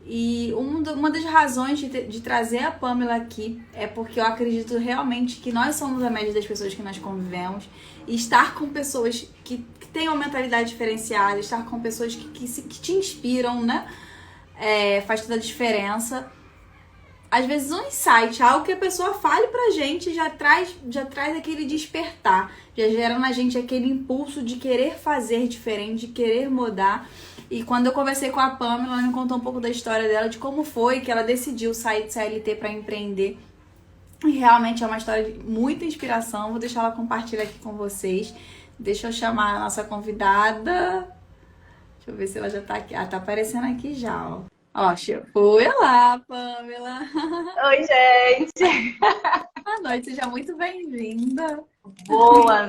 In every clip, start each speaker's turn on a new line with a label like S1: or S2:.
S1: E uma das razões de trazer a Pamela aqui é porque eu acredito realmente que nós somos a média das pessoas que nós convivemos. E estar com pessoas que têm uma mentalidade diferenciada, estar com pessoas que te inspiram, né? Faz toda a diferença. Às vezes um insight, algo que a pessoa fale pra gente já traz aquele despertar, já gera na gente aquele impulso de querer fazer diferente, de querer mudar. E quando eu conversei com a Pamela, ela me contou um pouco da história dela, de como foi que ela decidiu sair de CLT para empreender. E realmente é uma história de muita inspiração. Vou deixar ela compartilhar aqui com vocês. Deixa eu chamar a nossa convidada. Deixa eu ver se ela já tá aqui. Ah, tá aparecendo aqui já, ó. Ó, oi lá, Pamela.
S2: Oi, gente!
S1: Boa noite, seja muito bem-vinda.
S2: Boa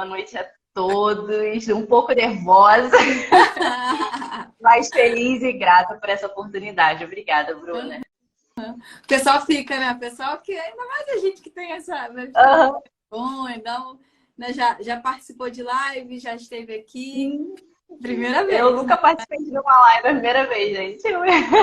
S2: noite a todos. Um pouco nervosa, mas feliz e grata por essa oportunidade. Obrigada, Bruna.
S1: O pessoal fica, né? O pessoal que ainda mais a gente que tem essa vergonha, então, né, já participou de live, já esteve aqui. Primeira vez.
S2: Eu nunca participei de uma live, é a primeira vez, gente.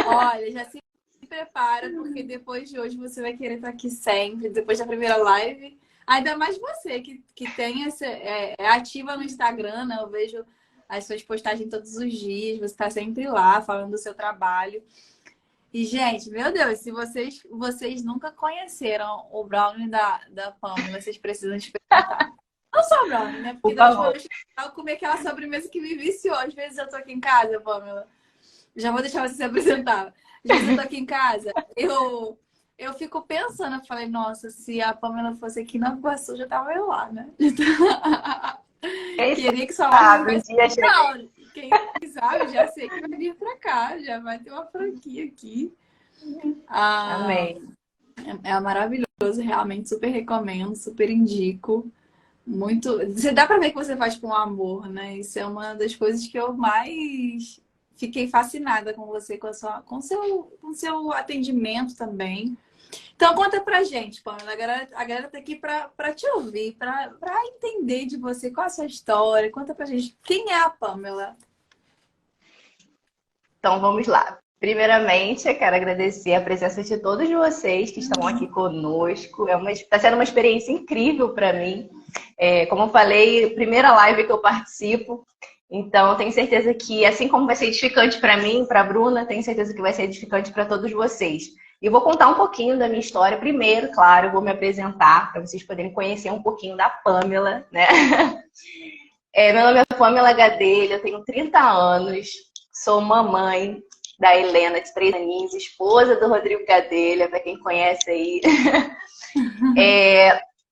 S1: Olha, já se prepara, porque depois de hoje você vai querer estar aqui sempre, depois da primeira live. Ainda mais você que tem é ativa no Instagram, né? Eu vejo as suas postagens todos os dias, você está sempre lá falando do seu trabalho. E, gente, meu Deus, se vocês nunca conheceram o brownie da Pamela, vocês precisam experimentar. Não só o brownie, né? Porque da última vez eu comi aquela sobremesa que me viciou. Às vezes eu tô aqui em casa, Pamela. Já vou deixar você se apresentar. Às vezes eu tô aqui em casa, eu fico pensando, eu falei, nossa, se a Pamela fosse aqui na Iguaçu, já tava eu lá, né? Queria que sua loja tivesse... Não, quem sabe, já sei que vai vir pra cá, já vai ter uma franquia aqui.
S2: Amém.
S1: É maravilhoso, realmente, super recomendo, super indico. Muito. Você dá pra ver que você faz com amor, né? Isso é uma das coisas que eu mais fiquei fascinada com você, com seu atendimento também. Então conta pra gente, Pamela. A galera tá aqui pra te ouvir, pra entender de você qual a sua história. Conta pra gente quem é a Pamela.
S2: Então vamos lá. Primeiramente, eu quero agradecer a presença de todos vocês que estão aqui conosco. Está sendo uma experiência incrível para mim. Como eu falei, primeira live que eu participo. Então, tenho certeza que, assim como vai ser edificante para mim, para a Bruna, tenho certeza que vai ser edificante para todos vocês. E vou contar um pouquinho da minha história. Primeiro, claro, eu vou me apresentar para vocês poderem conhecer um pouquinho da Pamela, né? Meu nome é Pamela Gadelha, eu tenho 30 anos, sou mamãe da Helena, de 3 aninhos, esposa do Rodrigo Gadelha, para quem conhece aí.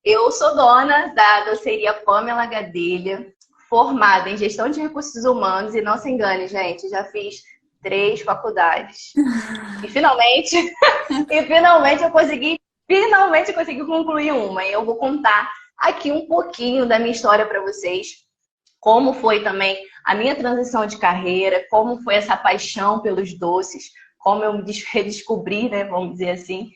S2: Eu sou dona da doceria Pamela Gadelha, formada em gestão de recursos humanos, e não se engane, gente, já fiz 3 faculdades. E finalmente eu consegui concluir uma. E eu vou contar aqui um pouquinho da minha história para vocês, como foi também a minha transição de carreira, como foi essa paixão pelos doces, como eu me redescobri, né, vamos dizer assim.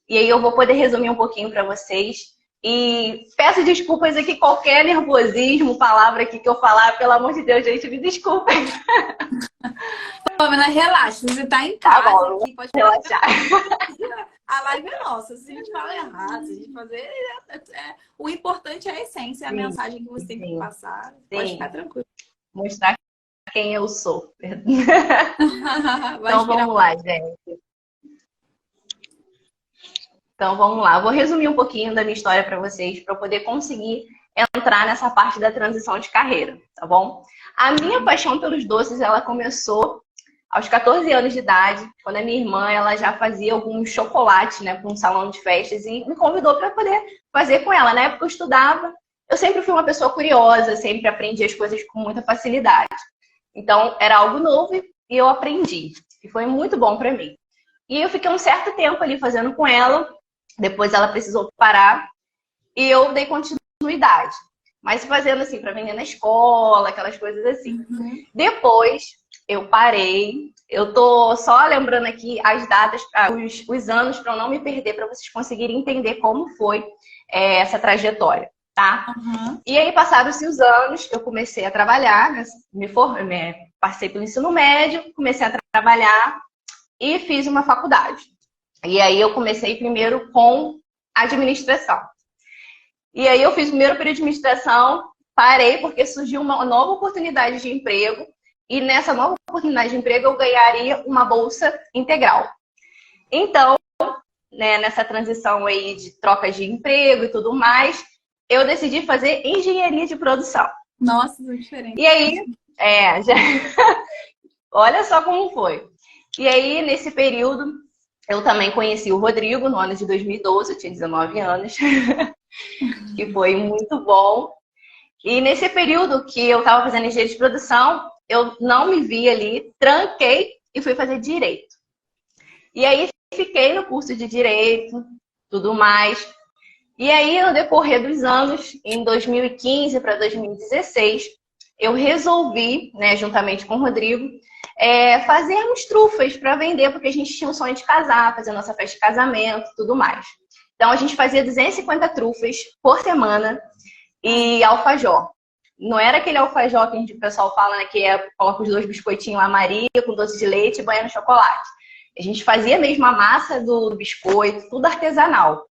S2: E aí eu vou poder resumir um pouquinho para vocês. E peço desculpas aqui, qualquer nervosismo, palavra aqui que eu falar, pelo amor de Deus, gente, me desculpem.
S1: Pamela, relaxa, você tá em casa,
S2: tá bom,
S1: aqui, pode
S2: relaxar.
S1: A live é nossa, se a gente fala errado, se a gente fazer... O importante é a essência, a mensagem que você tem que passar. Pode ficar tranquilo.
S2: Mostrar quem eu sou. Então vamos lá, gente. Então vamos lá. Eu vou resumir um pouquinho da minha história para vocês, para eu poder conseguir entrar nessa parte da transição de carreira, tá bom? A minha paixão pelos doces, ela começou aos 14 anos de idade, quando a minha irmã ela já fazia alguns chocolates, né, para um salão de festas, e me convidou para poder fazer com ela. Na época eu estudava, eu sempre fui uma pessoa curiosa, sempre aprendi as coisas com muita facilidade. Então era algo novo e eu aprendi, e foi muito bom para mim. E eu fiquei um certo tempo ali fazendo com ela, depois ela precisou parar e eu dei continuidade. Mas fazendo assim, para vender na escola, aquelas coisas assim. Depois eu parei. Eu tô só lembrando aqui as datas, os anos, para eu não me perder, para vocês conseguirem entender como foi essa trajetória, tá? E aí, passaram-se os anos, eu comecei a trabalhar, né? Passei pelo ensino médio, comecei a trabalhar. e fiz uma faculdade. E aí eu comecei primeiro com administração. E aí eu fiz o primeiro período de administração, parei porque surgiu uma nova oportunidade de emprego. E nessa nova oportunidade de emprego eu ganharia uma bolsa integral. Então, né, nessa transição aí de troca de emprego e tudo mais, eu decidi fazer engenharia de produção.
S1: Nossa, muito diferente.
S2: E aí, olha só como foi. E aí, nesse período, eu também conheci o Rodrigo no ano de 2012, eu tinha 19 anos, que foi muito bom. E nesse período que eu estava fazendo engenharia de produção, eu não me vi ali, tranquei e fui fazer direito. E aí, fiquei no curso de direito, tudo mais. E aí, no decorrer dos anos, em 2015 para 2016, eu resolvi, né, juntamente com o Rodrigo, fazermos trufas para vender, porque a gente tinha um sonho de casar, fazer nossa festa de casamento, tudo mais. Então, a gente fazia 250 trufas por semana e alfajor. Não era aquele alfajor que o pessoal fala, né, que coloca os 2 biscoitinhos lá, Maria, com doce de leite e banha no chocolate. A gente fazia mesmo a massa do biscoito, tudo artesanal.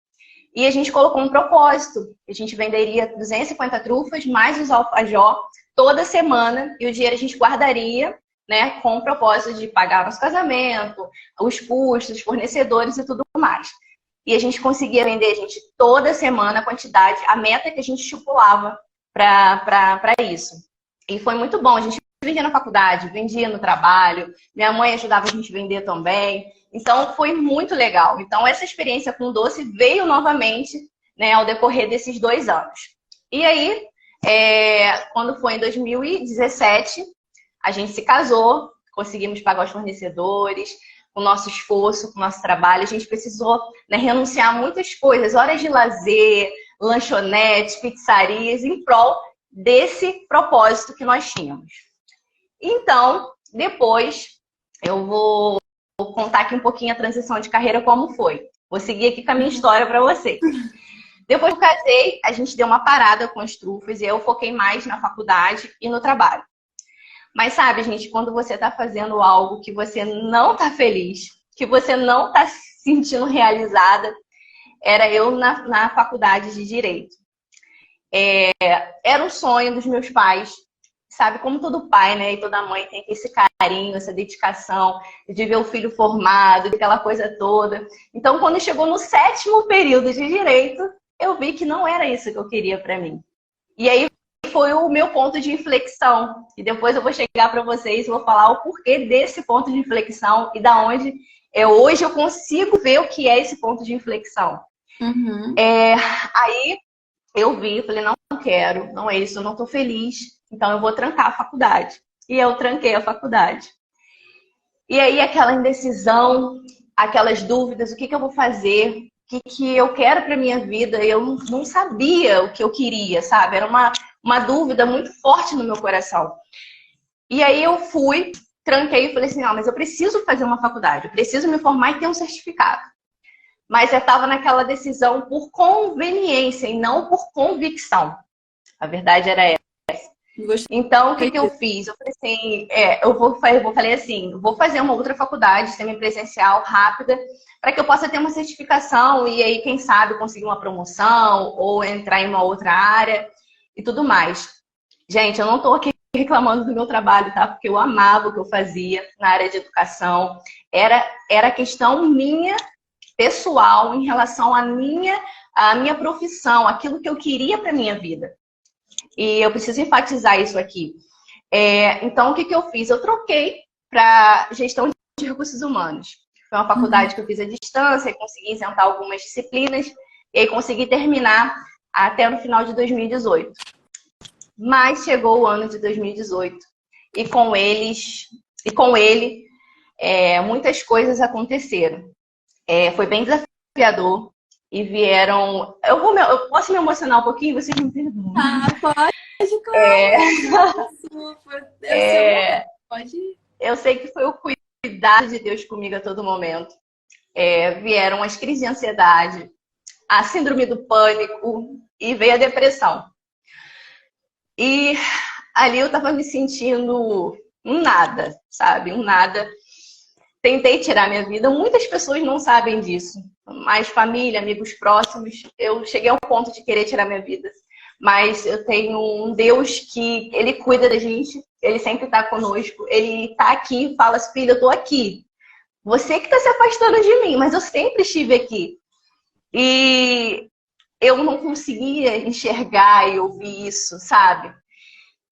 S2: E a gente colocou um propósito. A gente venderia 250 trufas, mais os alfajor, toda semana. E o dinheiro a gente guardaria, né, com o propósito de pagar nosso casamento, os custos, os fornecedores e tudo mais. E a gente conseguia vender, gente, toda semana a quantidade, a meta que a gente estipulava para isso. E foi muito bom. A gente vendia na faculdade, vendia no trabalho. Minha mãe ajudava a gente a vender também. Então, foi muito legal. Então, essa experiência com doce veio novamente, né, ao decorrer desses 2 anos. E aí, quando foi em 2017, a gente se casou, conseguimos pagar os fornecedores, com o nosso esforço, com o nosso trabalho. A gente precisou, né, renunciar a muitas coisas, horas de lazer, lanchonetes, pizzarias, em prol desse propósito que nós tínhamos. Então, depois, eu vou contar aqui um pouquinho a transição de carreira, como foi. Vou seguir aqui com a minha história para vocês. Depois que eu casei, a gente deu uma parada com as trufas e eu foquei mais na faculdade e no trabalho. Mas sabe, gente, quando você está fazendo algo que você não está feliz, que você não está se sentindo realizada, era eu na faculdade de Direito. Era um sonho dos meus pais. Sabe, como todo pai, né, e toda mãe tem esse carinho, essa dedicação de ver o filho formado, aquela coisa toda. Então, quando chegou no 7º período de direito, eu vi que não era isso que eu queria para mim. E aí foi o meu ponto de inflexão. E depois eu vou chegar para vocês e vou falar o porquê desse ponto de inflexão e da onde hoje eu consigo ver o que é esse ponto de inflexão.
S1: Uhum.
S2: Aí eu vi, falei, não quero, não é isso, eu não estou feliz. Então, eu vou trancar a faculdade. E eu tranquei a faculdade. E aí, aquela indecisão, aquelas dúvidas, o que eu vou fazer? O que eu quero para minha vida? Eu não sabia o que eu queria, sabe? Era uma dúvida muito forte no meu coração. E aí, eu fui, tranquei e falei assim, não, mas eu preciso fazer uma faculdade. Eu preciso me formar e ter um certificado. Mas eu estava naquela decisão por conveniência e não por convicção. A verdade era essa. Então, o que eu fiz? Eu falei assim, falei assim, vou fazer uma outra faculdade semipresencial rápida para que eu possa ter uma certificação e aí, quem sabe, conseguir uma promoção ou entrar em uma outra área e tudo mais. Gente, eu não estou aqui reclamando do meu trabalho, tá? Porque eu amava o que eu fazia na área de educação. Era questão minha, pessoal, em relação à minha profissão, aquilo que eu queria para minha vida. E eu preciso enfatizar isso aqui. Então, o que eu fiz? Eu troquei para gestão de recursos humanos. Foi uma faculdade que eu fiz à distância, e consegui isentar algumas disciplinas, e aí consegui terminar até no final de 2018. Mas chegou o ano de 2018, e com ele, muitas coisas aconteceram. Foi bem desafiador. E vieram... Eu posso me emocionar um pouquinho? Vocês me perdoam.
S1: Ah, pode, claro. Pode ir.
S2: Eu sei que foi o cuidado de Deus comigo a todo momento. Vieram as crises de ansiedade, a síndrome do pânico e veio a depressão. E ali eu tava me sentindo um nada, sabe? Um nada. tentei tirar minha vida. Muitas pessoas não sabem disso, mas família, amigos próximos, eu cheguei ao ponto de querer tirar minha vida. Mas eu tenho um Deus que ele cuida da gente, ele sempre está conosco, ele está aqui e fala assim, filho, eu tô aqui. Você que está se afastando de mim, mas eu sempre estive aqui. E eu não conseguia enxergar e ouvir isso, sabe?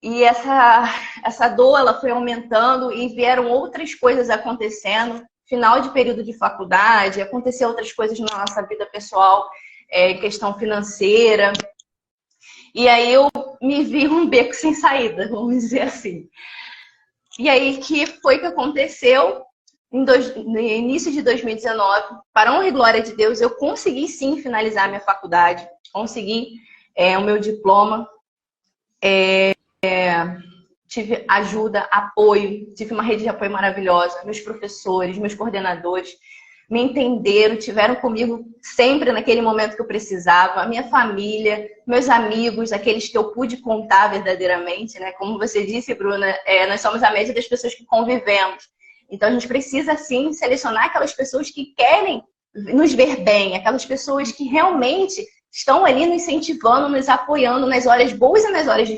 S2: E essa dor, ela foi aumentando e vieram outras coisas acontecendo. Final de período de faculdade, aconteceu outras coisas na nossa vida pessoal, questão financeira. E aí eu me vi um beco sem saída, vamos dizer assim. E aí que foi que aconteceu? No início de 2019, para honra e glória de Deus, eu consegui sim finalizar minha faculdade, consegui o meu diploma, tive ajuda, apoio, tive uma rede de apoio maravilhosa, meus professores, meus coordenadores me entenderam, tiveram comigo sempre naquele momento que eu precisava, a minha família, meus amigos, aqueles que eu pude contar verdadeiramente, né? Como você disse, Bruna, nós somos a média das pessoas que convivemos. Então, a gente precisa, sim, selecionar aquelas pessoas que querem nos ver bem, aquelas pessoas que realmente estão ali nos incentivando, nos apoiando nas horas boas e nas horas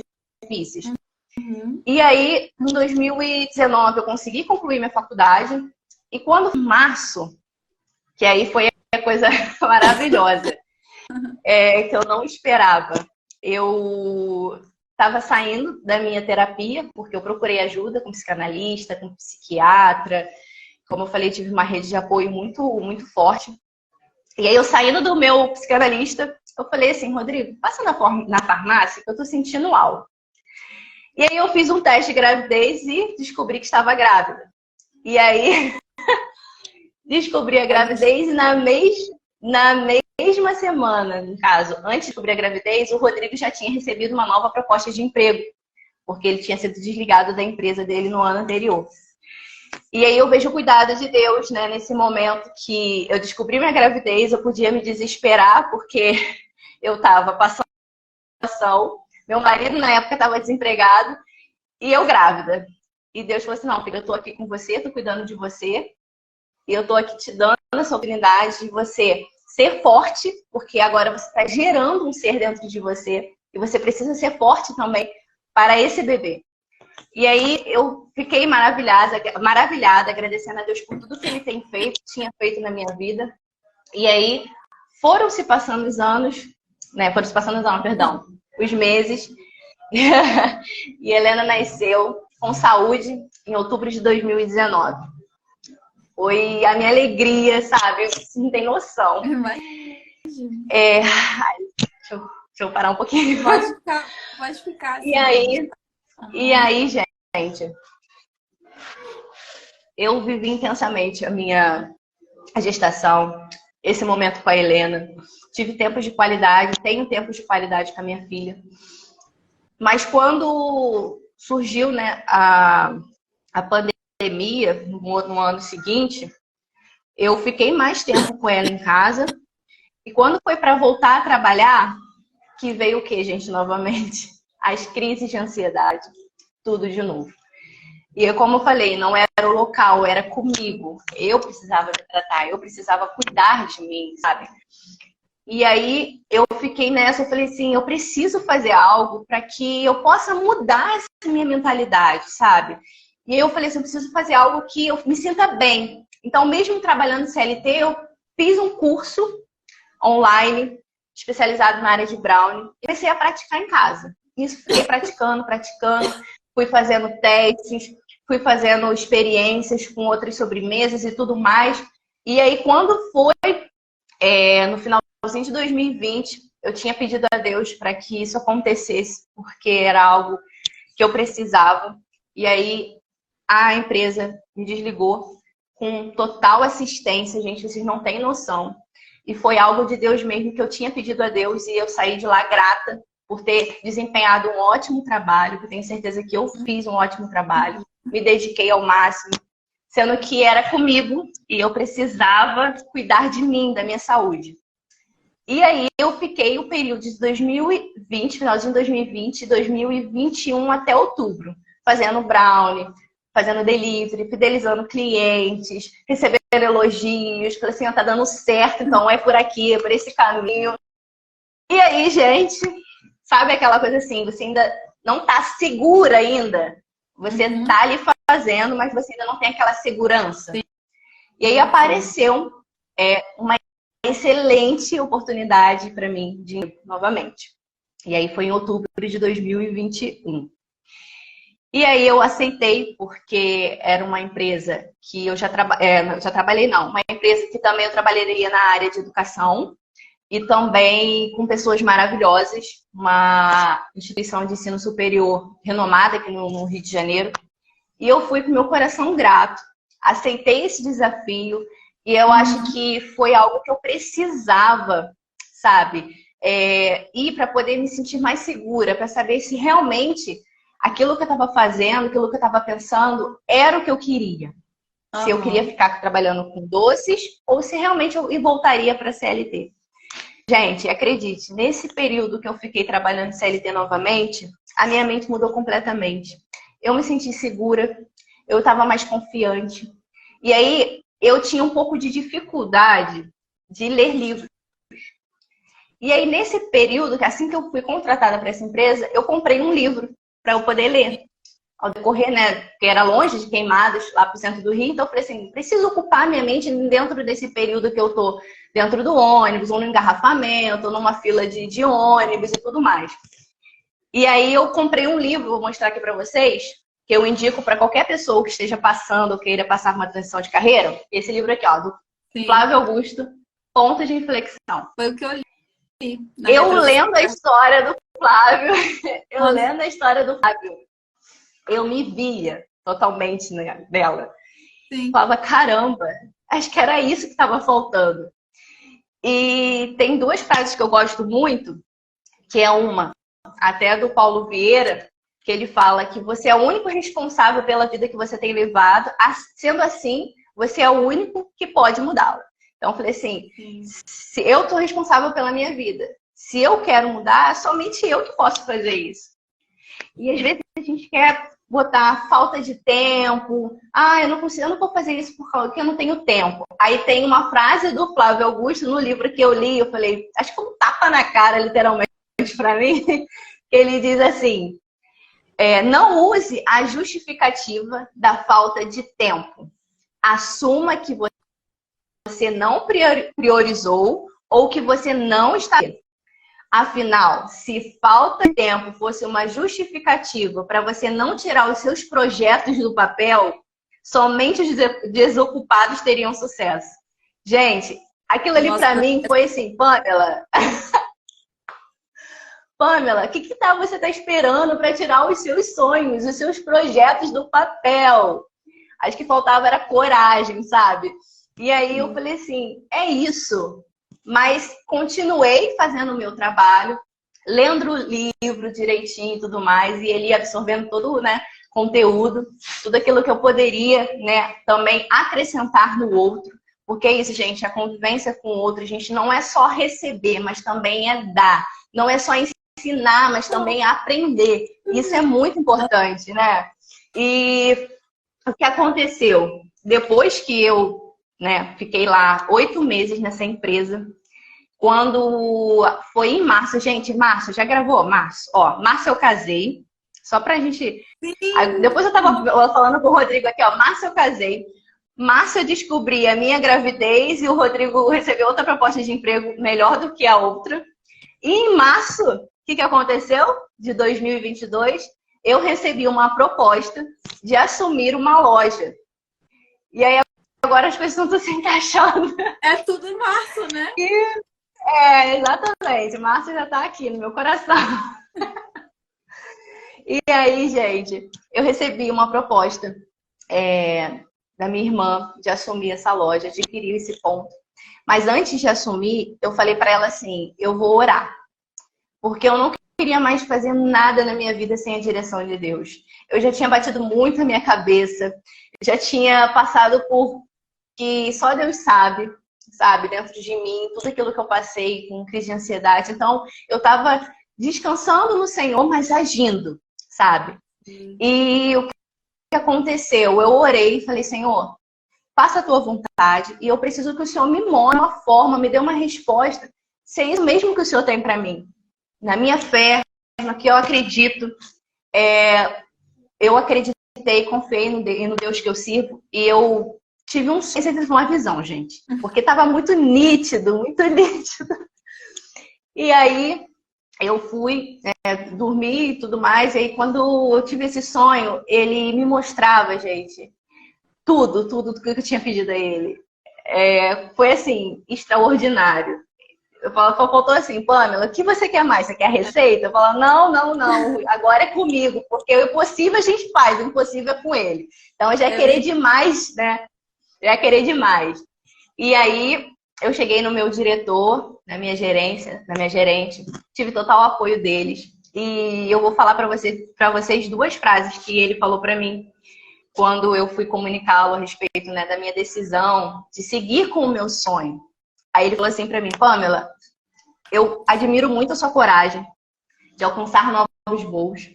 S2: difíceis. Uhum. E aí, em 2019, eu consegui concluir minha faculdade. E quando, em março, que aí foi a coisa maravilhosa, que eu não esperava, eu estava saindo da minha terapia, porque eu procurei ajuda com psicanalista, com psiquiatra. Como eu falei, tive uma rede de apoio muito, muito forte. E aí, eu saindo do meu psicanalista, eu falei assim, Rodrigo, passa na farmácia que eu tô sentindo algo. E aí, eu fiz um teste de gravidez e descobri que estava grávida. E aí, descobri a gravidez e na mesma semana, no caso, antes de descobrir a gravidez, o Rodrigo já tinha recebido uma nova proposta de emprego, porque ele tinha sido desligado da empresa dele no ano anterior. E aí eu vejo o cuidado de Deus, né, nesse momento que eu descobri minha gravidez, eu podia me desesperar, porque eu estava passando situação, meu marido na época estava desempregado, e eu grávida. E Deus falou assim, não, filha, eu tô aqui com você, tô cuidando de você, e eu tô aqui te dando essa oportunidade de você ser forte, porque agora você está gerando um ser dentro de você, e você precisa ser forte também para esse bebê. E aí eu fiquei maravilhada, agradecendo a Deus por tudo que Ele tinha feito na minha vida. E aí foram se passando os anos, os meses, e Helena nasceu com saúde em outubro de 2019. Foi a minha alegria, sabe? Você não tem noção. Deixa eu parar um pouquinho.
S1: Pode ficar. Assim.
S2: E aí, gente, eu vivi intensamente a gestação, esse momento com a Helena. Tive tempos de qualidade, tenho tempos de qualidade com a minha filha. Mas quando surgiu, né, a pandemia, no ano seguinte, eu fiquei mais tempo com ela em casa. E quando foi para voltar a trabalhar, que veio o quê, gente, novamente? As crises de ansiedade, tudo de novo. E como eu falei, não era o local, era comigo. Eu precisava me tratar, eu precisava cuidar de mim, sabe? E aí eu fiquei nessa, eu falei assim, eu preciso fazer algo para que eu possa mudar essa minha mentalidade, sabe? E aí eu falei assim, eu preciso fazer algo que eu me sinta bem. Então, mesmo trabalhando CLT, eu fiz um curso online, especializado na área de brownie, e comecei a praticar em casa. Isso, fiquei praticando, fui fazendo testes, fui fazendo experiências com outras sobremesas e tudo mais. E aí, quando foi no finalzinho de 2020, eu tinha pedido a Deus para que isso acontecesse, porque era algo que eu precisava. E aí, a empresa me desligou com total assistência, gente, vocês não têm noção. E foi algo de Deus mesmo que eu tinha pedido a Deus e eu saí de lá grata por ter desempenhado um ótimo trabalho, que eu tenho certeza que eu fiz um ótimo trabalho, me dediquei ao máximo, sendo que era comigo e eu precisava cuidar de mim, da minha saúde. E aí eu fiquei o período de 2020, finalzinho de 2020, 2021 até outubro, fazendo brownie, fazendo delivery, fidelizando clientes, recebendo elogios, falei assim, tá dando certo, então é por aqui, é por esse caminho. E aí, gente, sabe aquela coisa assim, você ainda não tá segura ainda. Você tá ali fazendo, mas você ainda não tem aquela segurança. Sim. E aí apareceu uma excelente oportunidade para mim de ir novamente. E aí foi em outubro de 2021. E aí eu aceitei, porque era uma empresa que eu já trabalhei, não, uma empresa que também eu trabalharia na área de educação e também com pessoas maravilhosas, uma instituição de ensino superior renomada aqui no Rio de Janeiro. E eu fui com meu coração grato, aceitei esse desafio e eu acho que foi algo que eu precisava, sabe? Ir para poder me sentir mais segura, para saber se realmente aquilo que eu estava fazendo, aquilo que eu estava pensando, era o que eu queria. Se eu queria ficar trabalhando com doces ou se realmente eu voltaria para a CLT. Gente, acredite, nesse período que eu fiquei trabalhando em CLT novamente, a minha mente mudou completamente. Eu me senti segura, eu estava mais confiante. E aí, eu tinha um pouco de dificuldade de ler livros. E aí, nesse período, que assim que eu fui contratada para essa empresa, eu comprei um livro para eu poder ler. Ao decorrer, né, porque era longe de Queimadas, lá pro centro do Rio, então eu falei assim, preciso ocupar minha mente dentro desse período que eu tô dentro do ônibus, ou no engarrafamento, ou numa fila de ônibus e tudo mais. E aí eu comprei um livro, vou mostrar aqui para vocês, que eu indico para qualquer pessoa que esteja passando ou queira passar uma transição de carreira. Esse livro aqui, ó, do Flávio Augusto, Ponto de Inflexão.
S1: Foi o que eu li.
S2: Eu lendo a história do Flávio, eu me via totalmente nela. Sim. Falava, caramba, acho que era isso que estava faltando. E tem duas frases que eu gosto muito, que é uma, até do Paulo Vieira, que ele fala que você é o único responsável pela vida que você tem levado, sendo assim, você é o único que pode mudá-la. Então eu falei assim, se eu estou responsável pela minha vida, se eu quero mudar, é somente eu que posso fazer isso. E às vezes a gente quer botar falta de tempo. Eu não consigo, eu não vou fazer isso porque eu não tenho tempo. Aí tem uma frase do Flávio Augusto no livro que eu li, eu falei, acho que um tapa na cara, literalmente, para mim, que ele diz assim, não use a justificativa da falta de tempo. Assuma que você não priorizou ou que você não está. Afinal, se falta de tempo fosse uma justificativa para você não tirar os seus projetos do papel, somente os desocupados teriam sucesso. Gente, aquilo ali para mim foi assim, Pamela. Pamela, o que você está esperando para tirar os seus sonhos, os seus projetos do papel? Acho que faltava era coragem, sabe? E aí eu falei assim, é isso. Mas continuei fazendo o meu trabalho, lendo o livro direitinho e tudo mais, e ele ia absorvendo todo o conteúdo, tudo aquilo que eu poderia também acrescentar no outro. Porque é isso, gente, a convivência com o outro, a gente não é só receber, mas também é dar. Não é só ensinar, mas também aprender. Isso é muito importante, né? E o que aconteceu? Depois que eu fiquei lá 8 meses nessa empresa. Quando foi em março, gente, março, já gravou? Março. Ó, março eu casei. Só pra gente... Aí, depois eu tava falando com o Rodrigo aqui, ó. Março eu casei. Março eu descobri a minha gravidez e o Rodrigo recebeu outra proposta de emprego melhor do que a outra. E em março, o que aconteceu? De 2022, eu recebi uma proposta de assumir uma loja. E aí, agora as coisas estão se encaixando.
S1: É tudo em março, né?
S2: Exatamente. Março já tá aqui no meu coração. E aí, gente, eu recebi uma proposta da minha irmã de assumir essa loja, adquirir esse ponto. Mas antes de assumir, eu falei para ela assim, eu vou orar. Porque eu não queria mais fazer nada na minha vida sem a direção de Deus. Eu já tinha batido muito na minha cabeça, já tinha passado por que só Deus sabe, dentro de mim, tudo aquilo que eu passei com crise de ansiedade. Então, eu estava descansando no Senhor, mas agindo, sabe? E o aconteceu? Eu orei e falei, Senhor, faça a tua vontade e eu preciso que o Senhor me mostre uma forma, me dê uma resposta, se é isso mesmo que o Senhor tem para mim. Na minha fé, no que eu acredito, eu acreditei, confiei no Deus que eu sirvo e eu tive uma visão, gente, porque estava muito nítido, muito nítido. E aí eu fui dormir e tudo mais, e aí quando eu tive esse sonho, ele me mostrava, gente, tudo que eu tinha pedido a ele. Foi assim, extraordinário. Eu falo, faltou assim, Pamela, o que você quer mais? Você quer a receita? Eu falo, não, agora é comigo, porque o impossível a gente faz, o impossível é com ele. Então já é querer demais, né? Já é querer demais. E aí eu cheguei no meu diretor, na minha gerente, tive total apoio deles. E eu vou falar para vocês duas frases que ele falou para mim quando eu fui comunicá-lo a respeito, né, da minha decisão de seguir com o meu sonho. Aí ele falou assim para mim, Pamela, eu admiro muito a sua coragem de alcançar novos voos.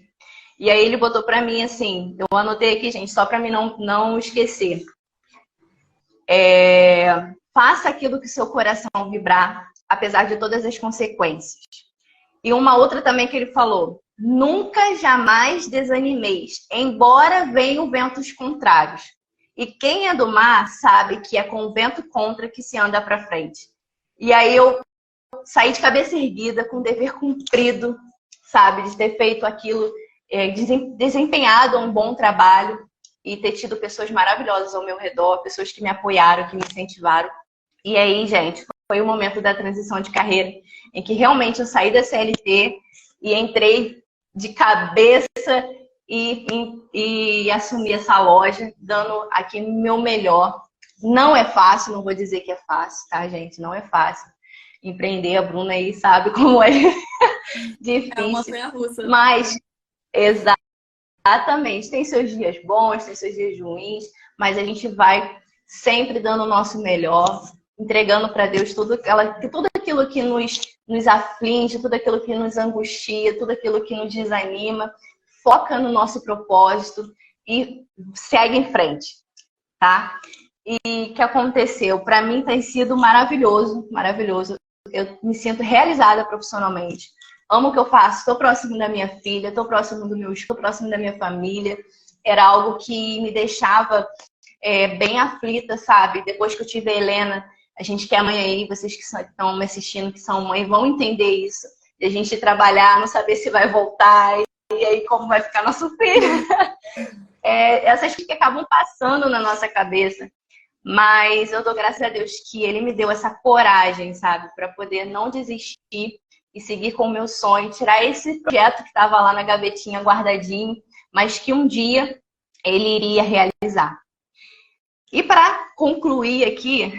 S2: E aí ele botou para mim assim, eu anotei aqui, gente, só para mim não esquecer. Faça aquilo que seu coração vibrar, apesar de todas as consequências. E uma outra também que ele falou, nunca jamais desanimeis, embora venham ventos contrários. E quem é do mar sabe que é com o vento contra que se anda para frente. E aí eu saí de cabeça erguida, com o dever cumprido, sabe? De ter feito aquilo, desempenhado um bom trabalho e ter tido pessoas maravilhosas ao meu redor, pessoas que me apoiaram, que me incentivaram. E aí, gente, foi o momento da transição de carreira, em que realmente eu saí da CLT e entrei de cabeça e assumi essa loja, dando aqui o meu melhor. Não é fácil, não vou dizer que é fácil, tá, gente? Não é fácil. Empreender, a Bruna aí sabe como é difícil.
S1: É uma montanha-russa.
S2: Mas, exatamente, tem seus dias bons, tem seus dias ruins, mas a gente vai sempre dando o nosso melhor, entregando para Deus tudo aquilo que nos aflige, tudo aquilo que nos angustia, tudo aquilo que nos desanima, foca no nosso propósito e segue em frente, tá? E o que aconteceu? Para mim tem sido maravilhoso, maravilhoso. Eu me sinto realizada profissionalmente. Amo o que eu faço, estou próximo da minha filha, estou próximo do meu estou próximo da minha família. Era algo que me deixava bem aflita, sabe? Depois que eu tive a Helena, a gente quer mãe aí, vocês que estão me assistindo, que são mãe, vão entender isso. De a gente trabalhar, não saber se vai voltar, e aí como vai ficar nosso filho. Essas coisas que acabam passando na nossa cabeça. Mas eu dou graças a Deus que Ele me deu essa coragem, sabe? Para poder não desistir e seguir com o meu sonho, tirar esse projeto que estava lá na gavetinha guardadinho, mas que um dia Ele iria realizar. E para concluir aqui,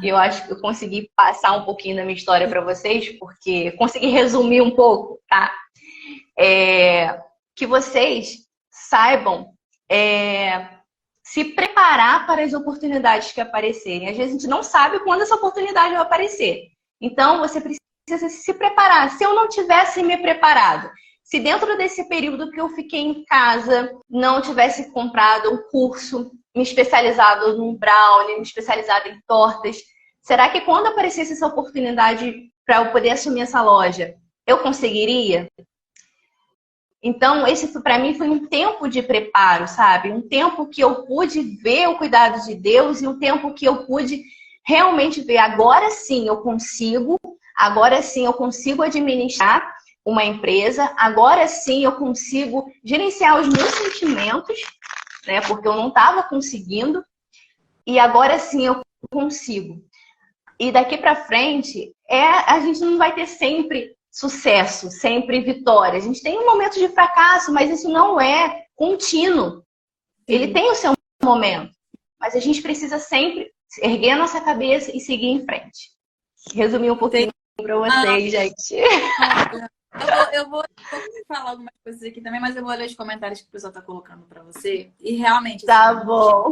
S2: eu acho que eu consegui passar um pouquinho da minha história para vocês, porque consegui resumir um pouco, tá? Que vocês saibam se preparar para as oportunidades que aparecerem. Às vezes a gente não sabe quando essa oportunidade vai aparecer. Então você precisa se preparar. Se eu não tivesse me preparado, se dentro desse período que eu fiquei em casa, não tivesse comprado um curso, me especializado num brownie, me especializado em tortas, será que quando aparecesse essa oportunidade para eu poder assumir essa loja, eu conseguiria? Então, esse para mim foi um tempo de preparo, sabe? Um tempo que eu pude ver o cuidado de Deus e um tempo que eu pude realmente ver, agora sim eu consigo administrar uma empresa, agora sim eu consigo gerenciar os meus sentimentos, né? Porque eu não estava conseguindo, e agora sim eu consigo. E daqui para frente, a gente não vai ter sempre sucesso, sempre vitória. A gente tem um momento de fracasso, mas isso não é contínuo. Ele tem o seu momento, mas a gente precisa sempre erguer a nossa cabeça e seguir em frente. Resumir um pouquinho para vocês, gente.
S1: Eu vou falar algumas coisas aqui também, mas eu vou ler os comentários que o pessoal está colocando para você. E realmente,
S2: tá
S1: assim,
S2: bom.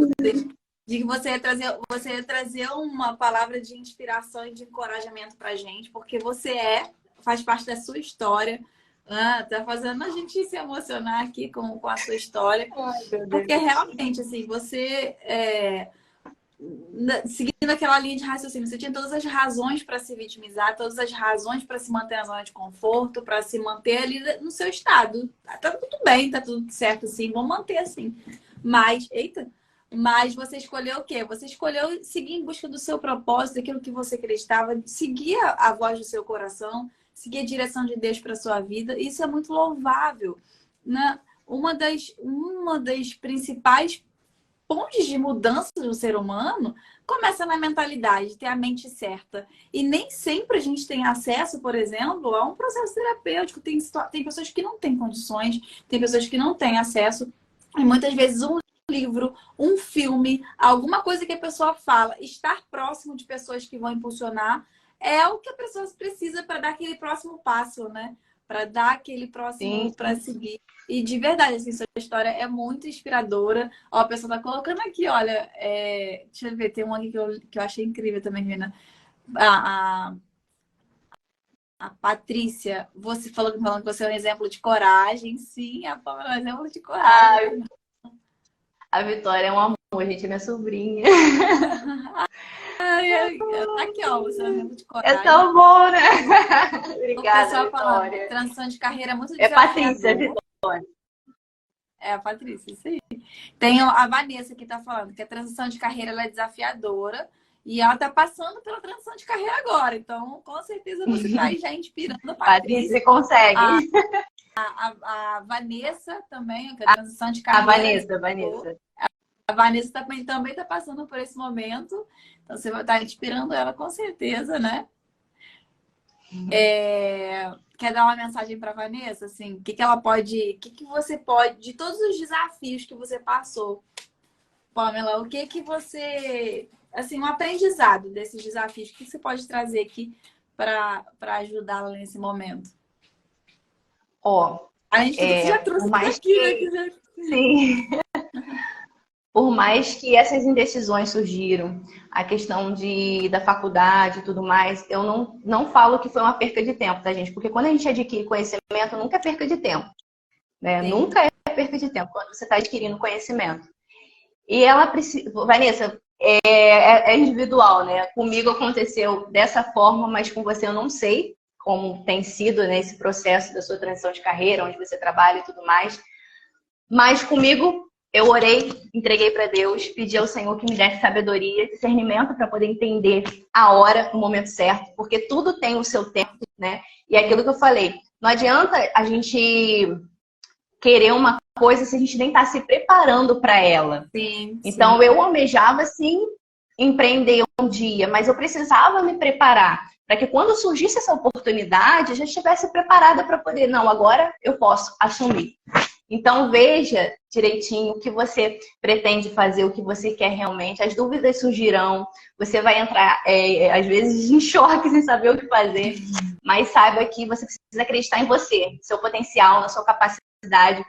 S1: De que você ia trazer uma palavra de inspiração e de encorajamento pra gente, porque você faz parte da sua história, Ah, tá fazendo a gente se emocionar aqui com a sua história.
S2: Ai, meu
S1: Porque
S2: Deus.
S1: realmente, assim, você, seguindo aquela linha de raciocínio, você tinha todas as razões para se vitimizar, todas as razões para se manter na zona de conforto, para se manter ali no seu estado. Tá tudo bem, tá tudo certo assim, vamos manter assim. Mas, eita, mas você escolheu o quê? Você escolheu seguir em busca do seu propósito, daquilo que você acreditava, seguir a voz do seu coração, seguir a direção de Deus para sua vida. Isso é muito louvável, né? Uma das principais pontos de mudança do ser humano começa na mentalidade, ter a mente certa. E nem sempre a gente tem acesso, por exemplo, a um processo terapêutico. Tem pessoas que não têm condições, tem pessoas que não têm acesso. E muitas vezes um livro, um filme, alguma coisa que a pessoa fala, estar próximo de pessoas que vão impulsionar, é o que a pessoa precisa para dar aquele próximo passo, né? Para dar aquele
S2: Sim,
S1: próximo para seguir. E de verdade, assim, sua história é muito inspiradora. Ó, a pessoa tá colocando aqui, olha, deixa eu ver, tem um aqui que eu achei incrível também, Rina. A, a, a Patrícia, você falando que você é um exemplo de coragem. Sim, a Paula é um exemplo de coragem.
S2: ai, a Vitória é um amor, gente, é minha sobrinha.
S1: Ai, ai, tá aqui, ó, você é um exemplo de
S2: É
S1: coragem.
S2: tão bom, né?
S1: O
S2: Obrigada,
S1: pessoal falando,
S2: Vitória.
S1: transição de carreira é muito
S2: É Patrícia,
S1: desafiador.
S2: Vitória.
S1: É a Patrícia, isso aí. Tem a Vanessa que tá falando que a transição de carreira ela é desafiadora e ela tá passando pela transição de carreira agora. Então, com certeza você tá aí já inspirando a Patrícia.
S2: Patrícia consegue.
S1: A Vanessa também, que a transição de
S2: A
S1: carreira é
S2: Vanessa,
S1: desafiadora.
S2: Vanessa.
S1: A Vanessa também está passando por esse momento. Então, você vai estar inspirando ela com certeza, né? Quer dar uma mensagem para a Vanessa? Assim, o que ela pode. O que você pode. De todos os desafios que você passou, Pamela, o que você. Assim, um aprendizado desses desafios, o que você pode trazer aqui para ajudá-la nesse momento?
S2: Ó,
S1: Além de tudo que você já
S2: por
S1: trouxe por
S2: mais
S1: aqui, né?
S2: que, sim, por mais que essas indecisões surgiram, a questão da faculdade e tudo mais, eu não falo que foi uma perca de tempo, tá, gente? Porque quando a gente adquire conhecimento, nunca é perca de tempo, né?
S1: Sim.
S2: Nunca é perca de tempo quando você está adquirindo conhecimento. E ela precisa. Vanessa, é individual, né? Comigo aconteceu dessa forma, mas com você eu não sei como tem sido, né, esse processo da sua transição de carreira, onde você trabalha e tudo mais. Mas comigo, eu orei, entreguei para Deus, pedi ao Senhor que me desse sabedoria, discernimento para poder entender a hora, o momento certo, porque tudo tem o seu tempo, né? E é aquilo que eu falei, não adianta a gente querer uma coisa se a gente nem está se preparando para ela.
S1: Sim, sim.
S2: Então, eu almejava, sim, empreender um dia, mas eu precisava me preparar para que quando surgisse essa oportunidade, eu já estivesse preparada para poder, não, agora eu posso assumir. Então, veja direitinho o que você pretende fazer, o que você quer realmente. As dúvidas surgirão, você vai entrar, às vezes, em choque sem saber o que fazer, mas saiba que você precisa acreditar em você, seu potencial, na sua capacidade.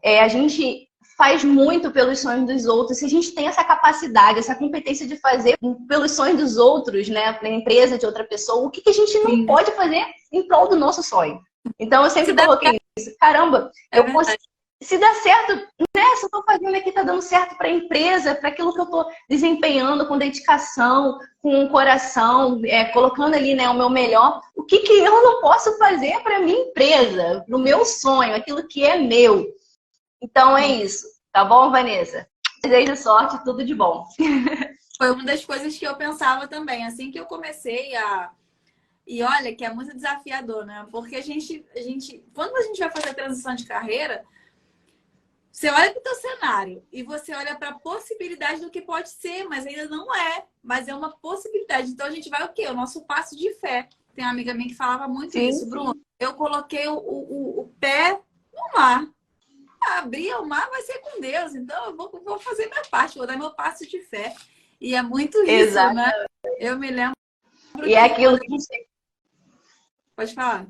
S2: A gente faz muito pelos sonhos dos outros. Se a gente tem essa capacidade, essa competência de fazer pelos sonhos dos outros, né, para a empresa de outra pessoa, o que a gente não
S1: Sim.
S2: pode fazer em prol do nosso sonho? Então, eu sempre
S1: Se dá
S2: coloquei isso. Caramba,
S1: É
S2: eu
S1: verdade.
S2: se der certo, né? Se eu estou fazendo aqui, está dando certo para a empresa, para aquilo que eu estou desempenhando com dedicação, com o coração, colocando ali, né, o meu melhor, o que eu não posso fazer para a minha empresa, para o meu sonho, aquilo que é meu? Então é isso, tá bom, Vanessa? Desejo sorte, tudo de bom.
S1: Foi uma das coisas que eu pensava também, assim que eu comecei a. E olha que é muito desafiador, né? Porque quando a gente vai fazer a transição de carreira, você olha para o teu cenário e você olha para a possibilidade do que pode ser, mas ainda não é. Mas é uma possibilidade. Então a gente vai o quê? O nosso passo de fé. Tem uma amiga minha que falava muito
S2: Sim,
S1: isso, Bruno. Eu coloquei o pé no mar. Abrir o mar vai ser com Deus. Então eu vou fazer minha parte, vou dar meu passo de fé. E é muito isso,
S2: exato.
S1: né? Eu me lembro
S2: E é
S1: que
S2: aquilo
S1: quando.
S2: que a gente...
S1: Pode falar.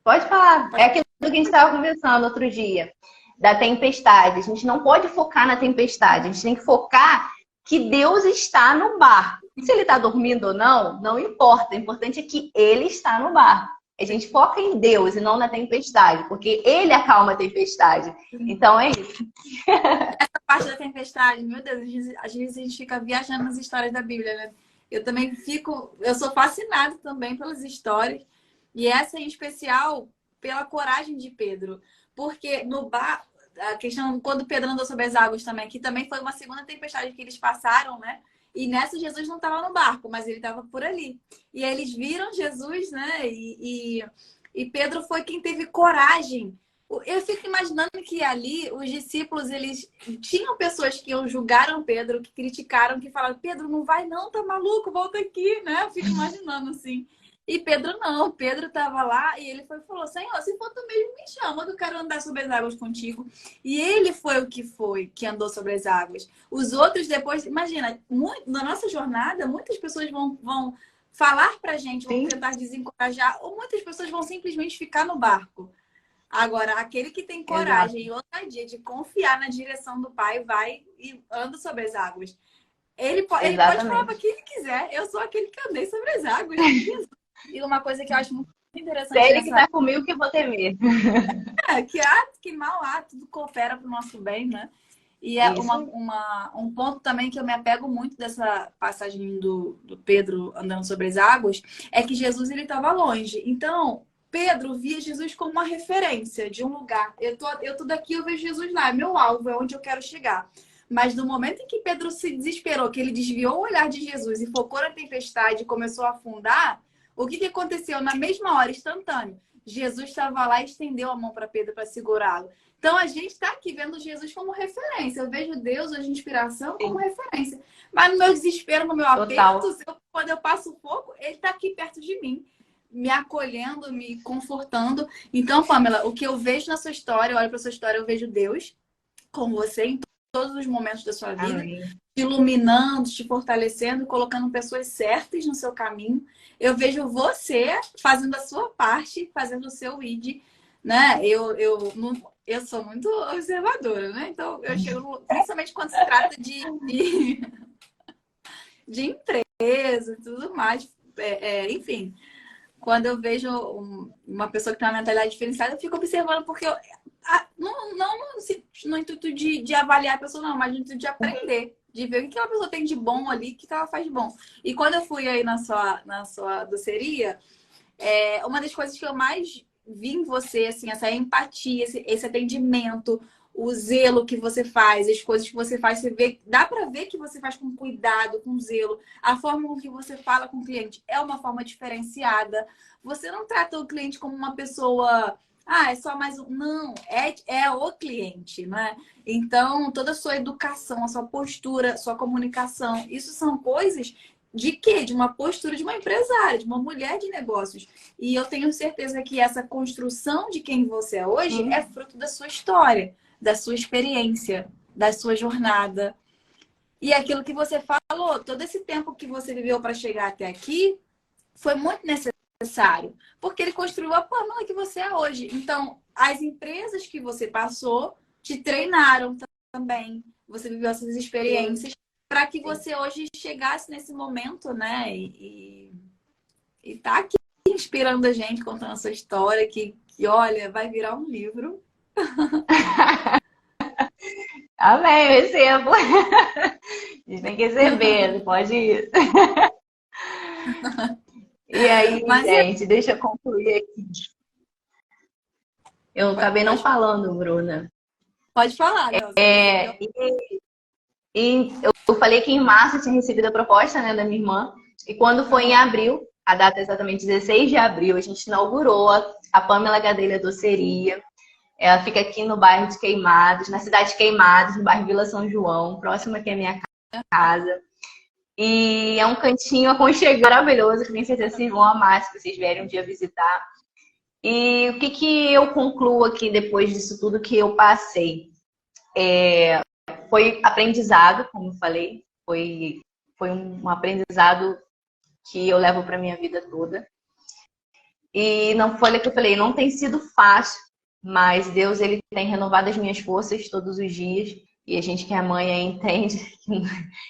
S2: Pode falar. É aquilo que a gente estava conversando outro dia, da tempestade. A gente não pode focar na tempestade, a gente tem que focar que Deus está no barco. Se ele está dormindo ou não, não importa. O importante é que ele está no barco. a gente foca em Deus e não na tempestade, porque Ele acalma a tempestade. Então é isso.
S1: Essa parte da tempestade, meu Deus, às vezes a gente fica viajando nas histórias da Bíblia, né? Eu também eu sou fascinada também pelas histórias, e essa em especial pela coragem de Pedro, porque no bar, a questão quando Pedro andou sobre as águas também, que também foi uma segunda tempestade que eles passaram, né? E nessa Jesus não estava no barco, mas ele estava por ali. E aí eles viram Jesus, né? E Pedro foi quem teve coragem. Eu fico imaginando que ali os discípulos, eles tinham pessoas que julgaram Pedro, que criticaram, que falaram, Pedro, não vai não, tá maluco, volta aqui, né? Eu fico imaginando assim. E Pedro não, Pedro estava lá e ele falou, Senhor, se for tu mesmo, me chama que eu quero andar sobre as águas contigo. E ele foi que andou sobre as águas. Os outros depois, imagina, na nossa jornada, muitas pessoas vão falar pra gente, vão tentar desencorajar, ou muitas pessoas vão simplesmente ficar no barco. Agora, aquele que tem coragem e ousadia de confiar na direção do Pai, vai e anda sobre as águas. Ele pode falar para quem ele quiser. Eu sou aquele que andei sobre as águas. E uma coisa que eu acho muito interessante...
S2: Sério que tá comigo que vou temer.
S1: Que mal há, tudo coopera para o nosso bem, né? E é um ponto também que eu me apego muito dessa passagem do Pedro andando sobre as águas, é que Jesus, ele estava longe. Então, Pedro via Jesus como uma referência de um lugar. Eu tô daqui, eu vejo Jesus lá, é meu alvo, é onde eu quero chegar. Mas no momento em que Pedro se desesperou, que ele desviou o olhar de Jesus e focou na tempestade e começou a afundar, o que aconteceu? Na mesma hora, instantâneo, Jesus estava lá e estendeu a mão para Pedro para segurá-lo. Então, a gente está aqui vendo Jesus como referência. Eu vejo Deus, hoje, inspiração, como referência. Mas no meu desespero, no meu aperto, quando eu passo um pouco, ele está aqui perto de mim, me acolhendo, me confortando. Então, Pamela, o que eu vejo na sua história, eu olho para sua história, eu vejo Deus com você em todos os momentos da sua vida, te iluminando, te fortalecendo, colocando pessoas certas no seu caminho. Eu vejo você fazendo a sua parte, fazendo o seu ID, né? Eu sou muito observadora, né? Então, eu chego, principalmente quando se trata de empresa e tudo mais, enfim. Quando eu vejo uma pessoa que tem uma mentalidade diferenciada, eu fico observando, porque não no intuito de avaliar a pessoa, não, mas no intuito de aprender, de ver o que aquela pessoa tem de bom ali, o que ela faz de bom. E quando eu fui aí na sua doceria, uma das coisas que eu mais vi em você, assim, essa empatia, esse atendimento, o zelo que você faz, as coisas que você faz, dá para ver que você faz com cuidado, com zelo. A forma com que você fala com o cliente é uma forma diferenciada. Você não trata o cliente como uma pessoa, é só mais um. Não, é o cliente, né? Então, toda a sua educação, a sua postura, a sua comunicação, isso são coisas de quê? De uma postura de uma empresária, de uma mulher de negócios. E eu tenho certeza que essa construção de quem você é hoje é fruto da sua história, da sua experiência, da sua jornada. E aquilo que você falou, todo esse tempo que você viveu para chegar até aqui, foi muito necessário, porque ele construiu a Pamela que você é hoje. Então, as empresas que você passou te treinaram também. Você viveu essas experiências para que você hoje chegasse nesse momento, né? E tá aqui inspirando a gente, contando a sua história, que olha, vai virar um livro.
S2: Amém, eu recebo. A gente tem que receber, não pode ir. E aí, gente, deixa eu concluir aqui. Eu acabei não falando, Bruna.
S1: Pode falar,
S2: eu falei que em março eu tinha recebido a proposta, né, da minha irmã. E quando foi em abril, a data é exatamente 16 de abril, a gente inaugurou a Pamela Gadelha Doceria. Ela fica aqui no bairro de Queimados, na cidade de Queimados, no bairro Vila São João, próximo aqui à minha casa. E é um cantinho aconchegante, maravilhoso, que tenho certeza que vocês vão amar se vocês vierem um dia visitar. E o que eu concluo aqui depois disso tudo que eu passei? Foi aprendizado, como eu falei, foi um aprendizado que eu levo para minha vida toda. E não foi o que eu falei, não tem sido fácil, mas Deus, ele tem renovado as minhas forças todos os dias. E a gente que é mãe aí entende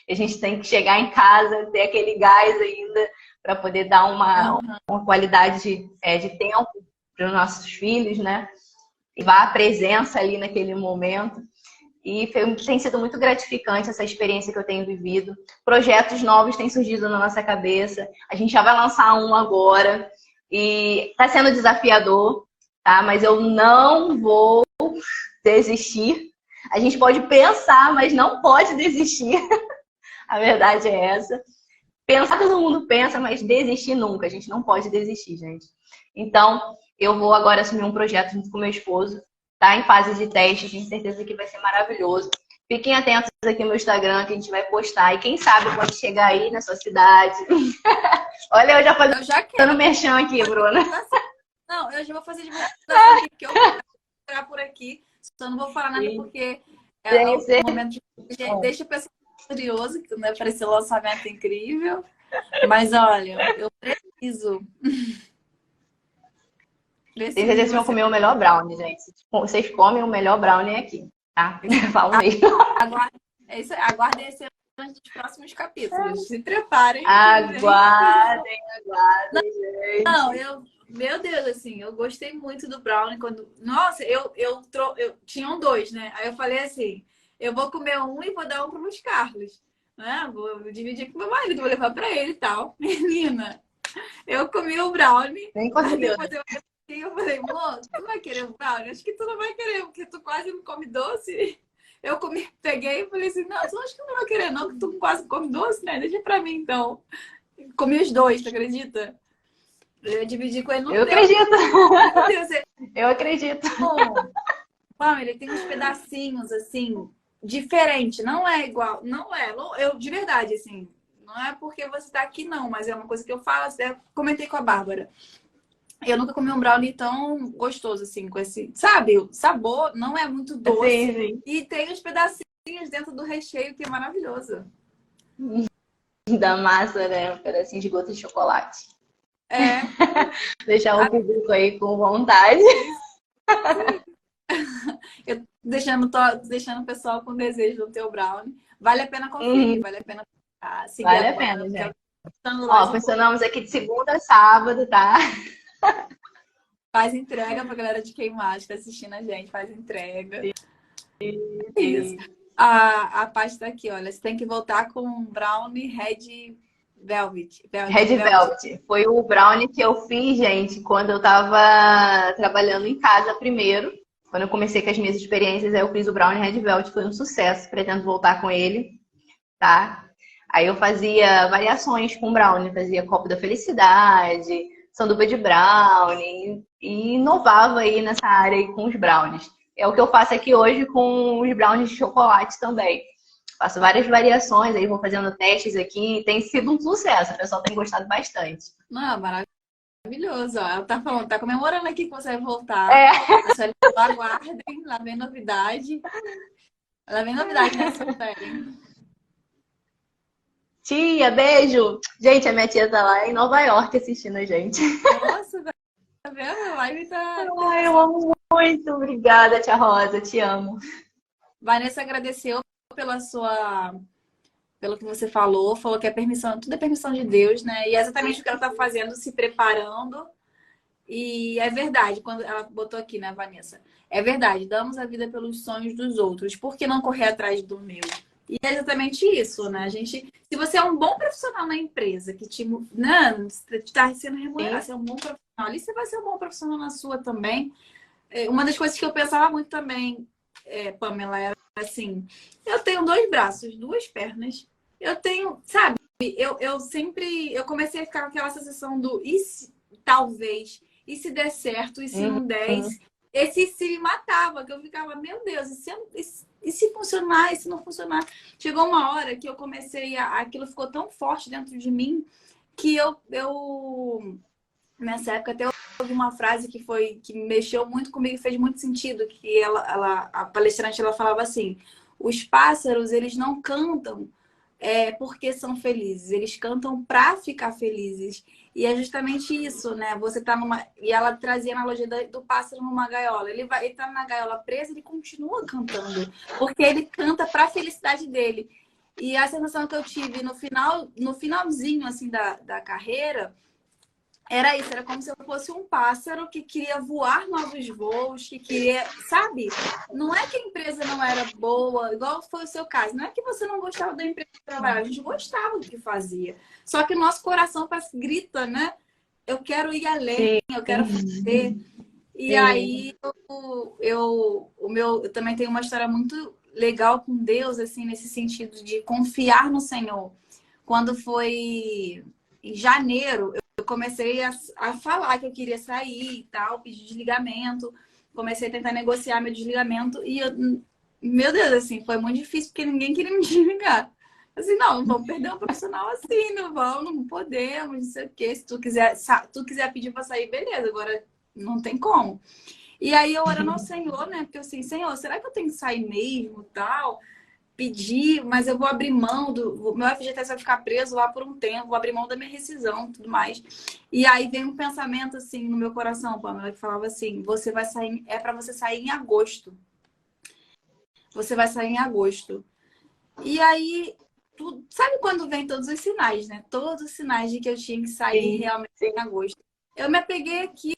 S2: que a gente tem que chegar em casa, ter aquele gás ainda para poder dar uma qualidade de tempo para os nossos filhos, né? Levar a presença ali naquele momento. E tem sido muito gratificante essa experiência que eu tenho vivido. Projetos novos têm surgido na nossa cabeça. A gente já vai lançar um agora. E está sendo desafiador, tá? Mas eu não vou desistir. A gente pode pensar, mas não pode desistir. A verdade é essa. Pensar, todo mundo pensa, mas desistir nunca. A gente não pode desistir, gente. Então, eu vou agora assumir um projeto junto com meu esposo. Tá em fase de teste, tenho certeza que vai ser maravilhoso. Fiquem atentos aqui no meu Instagram, que a gente vai postar. E quem sabe pode chegar aí na sua cidade. Olha, eu já quero merchan aqui, Bruna.
S1: Não, eu já vou fazer divulgação aqui, porque eu vou entrar por aqui. Só não vou falar nada, porque é um momento de... Deixa o pessoal curioso, que vai parecer um lançamento incrível. Mas, olha, eu preciso...
S2: Tenho certeza que vão comer o melhor brownie, gente. Vocês comem o melhor brownie aqui, tá? Falo mesmo.
S1: Aguardem esse ano dos próximos capítulos. Se preparem.
S2: Aguardem, gente.
S1: Não, meu Deus, assim, eu gostei muito do brownie quando... Nossa, eu tinham dois, né? Aí eu falei assim, eu vou comer um e vou dar um pro Luiz Carlos. Né? Vou dividir com meu marido, vou levar pra ele e tal. Menina, eu comi o brownie.
S2: Nem conseguiu.
S1: E eu falei, amor, tu vai querer um brownie? Acho que tu não vai querer, porque tu quase não come doce. Eu peguei e falei assim, não, tu acho que não vai querer não, que tu quase não come doce, né? Deixa pra mim, então. Comi os dois, tu acredita? Eu dividi com ele no
S2: acredito. Eu acredito.
S1: Bom, ele tem uns pedacinhos, assim, diferente. Não é igual, não é. Eu, de verdade, assim, não é porque você tá aqui, não, mas é uma coisa que eu falo, eu comentei com a Bárbara. Eu nunca comi um brownie tão gostoso, assim, com esse... Sabe, o sabor não é muito doce.
S2: Sim.
S1: E tem os pedacinhos dentro do recheio, que é maravilhoso.
S2: Da massa, né? Um pedacinho de gota de chocolate.
S1: É.
S2: Deixar o público aí com vontade.
S1: Eu deixando o pessoal com desejo do teu brownie. Vale a pena conferir, vale a pena seguir.
S2: Vale a pena, gente. Ó, funcionamos aqui de segunda a sábado, tá?
S1: Faz entrega pra galera de Queimados que tá assistindo a gente, faz entrega. Isso. A parte tá aqui, olha, você tem que voltar com um brownie Red Velvet.
S2: Red Velvet. Foi o brownie que eu fiz, gente, quando eu tava trabalhando em casa primeiro. Quando eu comecei com as minhas experiências, aí eu fiz o brownie Red Velvet, foi um sucesso. Pretendo voltar com ele, tá? Aí eu fazia variações com brownie, fazia copo da felicidade, sanduba de brownie e inovava aí nessa área aí com os brownies. É o que eu faço aqui hoje com os brownies de chocolate também. Faço várias variações, aí vou fazendo testes aqui. Tem sido um sucesso, o pessoal tem gostado bastante.
S1: Não, maravilhoso. Ó. Ela tá falando, tá comemorando aqui que você vai voltar. Aguardem, lá vem novidade. Lá vem novidade, né, Sueli?
S2: Tia, beijo! Gente, a minha tia tá lá em Nova York assistindo a gente.
S1: Nossa, tá vendo? A live tá...
S2: Ai, eu amo muito. Obrigada, tia Rosa. Te amo.
S1: Vanessa agradeceu pelo que você falou que é permissão, tudo é permissão de Deus, né? E é exatamente o que ela tá fazendo, se preparando. E é verdade, quando ela botou aqui, né, Vanessa? É verdade, damos a vida pelos sonhos dos outros. Por que não correr atrás do meu? E é exatamente isso, né? Se você é um bom profissional na empresa, que está sendo remunerado, você é um bom profissional, ali você vai ser um bom profissional na sua também. Uma das coisas que eu pensava muito também, Pamela, era assim, eu tenho 2 braços, 2 pernas, eu tenho, sabe, eu comecei a ficar com aquela sensação do e se, talvez, e se der certo, e se não der, esse se me matava, que eu ficava, meu Deus, e se funcionar, e se não funcionar? Chegou uma hora que eu comecei aquilo ficou tão forte dentro de mim que eu nessa época até eu ouvi uma frase que mexeu muito comigo e fez muito sentido, que a palestrante ela falava assim: os pássaros, eles não cantam porque são felizes, eles cantam para ficar felizes. E é justamente isso, né? Você tá numa. E ela trazia a analogia do pássaro numa gaiola. Ele tá na gaiola preso, ele continua cantando, porque ele canta para a felicidade dele. E a sensação que eu tive no finalzinho assim da carreira era isso, era como se eu fosse um pássaro que queria voar novos voos, que queria, sabe? Não é que a empresa não era boa, igual foi o seu caso. Não é que você não gostava da empresa que trabalhava, a gente gostava do que fazia. Só que o nosso coração parece que grita, né? Eu quero ir além,
S2: Sim,
S1: eu quero fazer. E
S2: sim.
S1: aí eu também tenho uma história muito legal com Deus, assim, nesse sentido de confiar no Senhor. Quando foi em janeiro, eu comecei a falar que eu queria sair e tal, pedir desligamento. Comecei a tentar negociar meu desligamento e meu Deus, assim, foi muito difícil porque ninguém queria me desligar. Assim, não vamos perder um profissional assim, não vamos, não podemos, não sei o quê. Se tu quiser pedir pra sair, beleza, agora não tem como. E aí eu orando ao Senhor, né? Porque assim, Senhor, será que eu tenho que sair mesmo, tal? Pedir, mas eu vou abrir mão do. O meu FGTS vai ficar preso lá por um tempo, vou abrir mão da minha rescisão e tudo mais. E aí vem um pensamento assim no meu coração, Pamela, que falava assim: você vai sair, é para você sair em agosto. Você vai sair em agosto. E aí, sabe quando vem todos os sinais, né? Todos os sinais de que eu tinha que sair
S2: Sim,
S1: realmente
S2: sim.
S1: em agosto. Eu me apeguei àquilo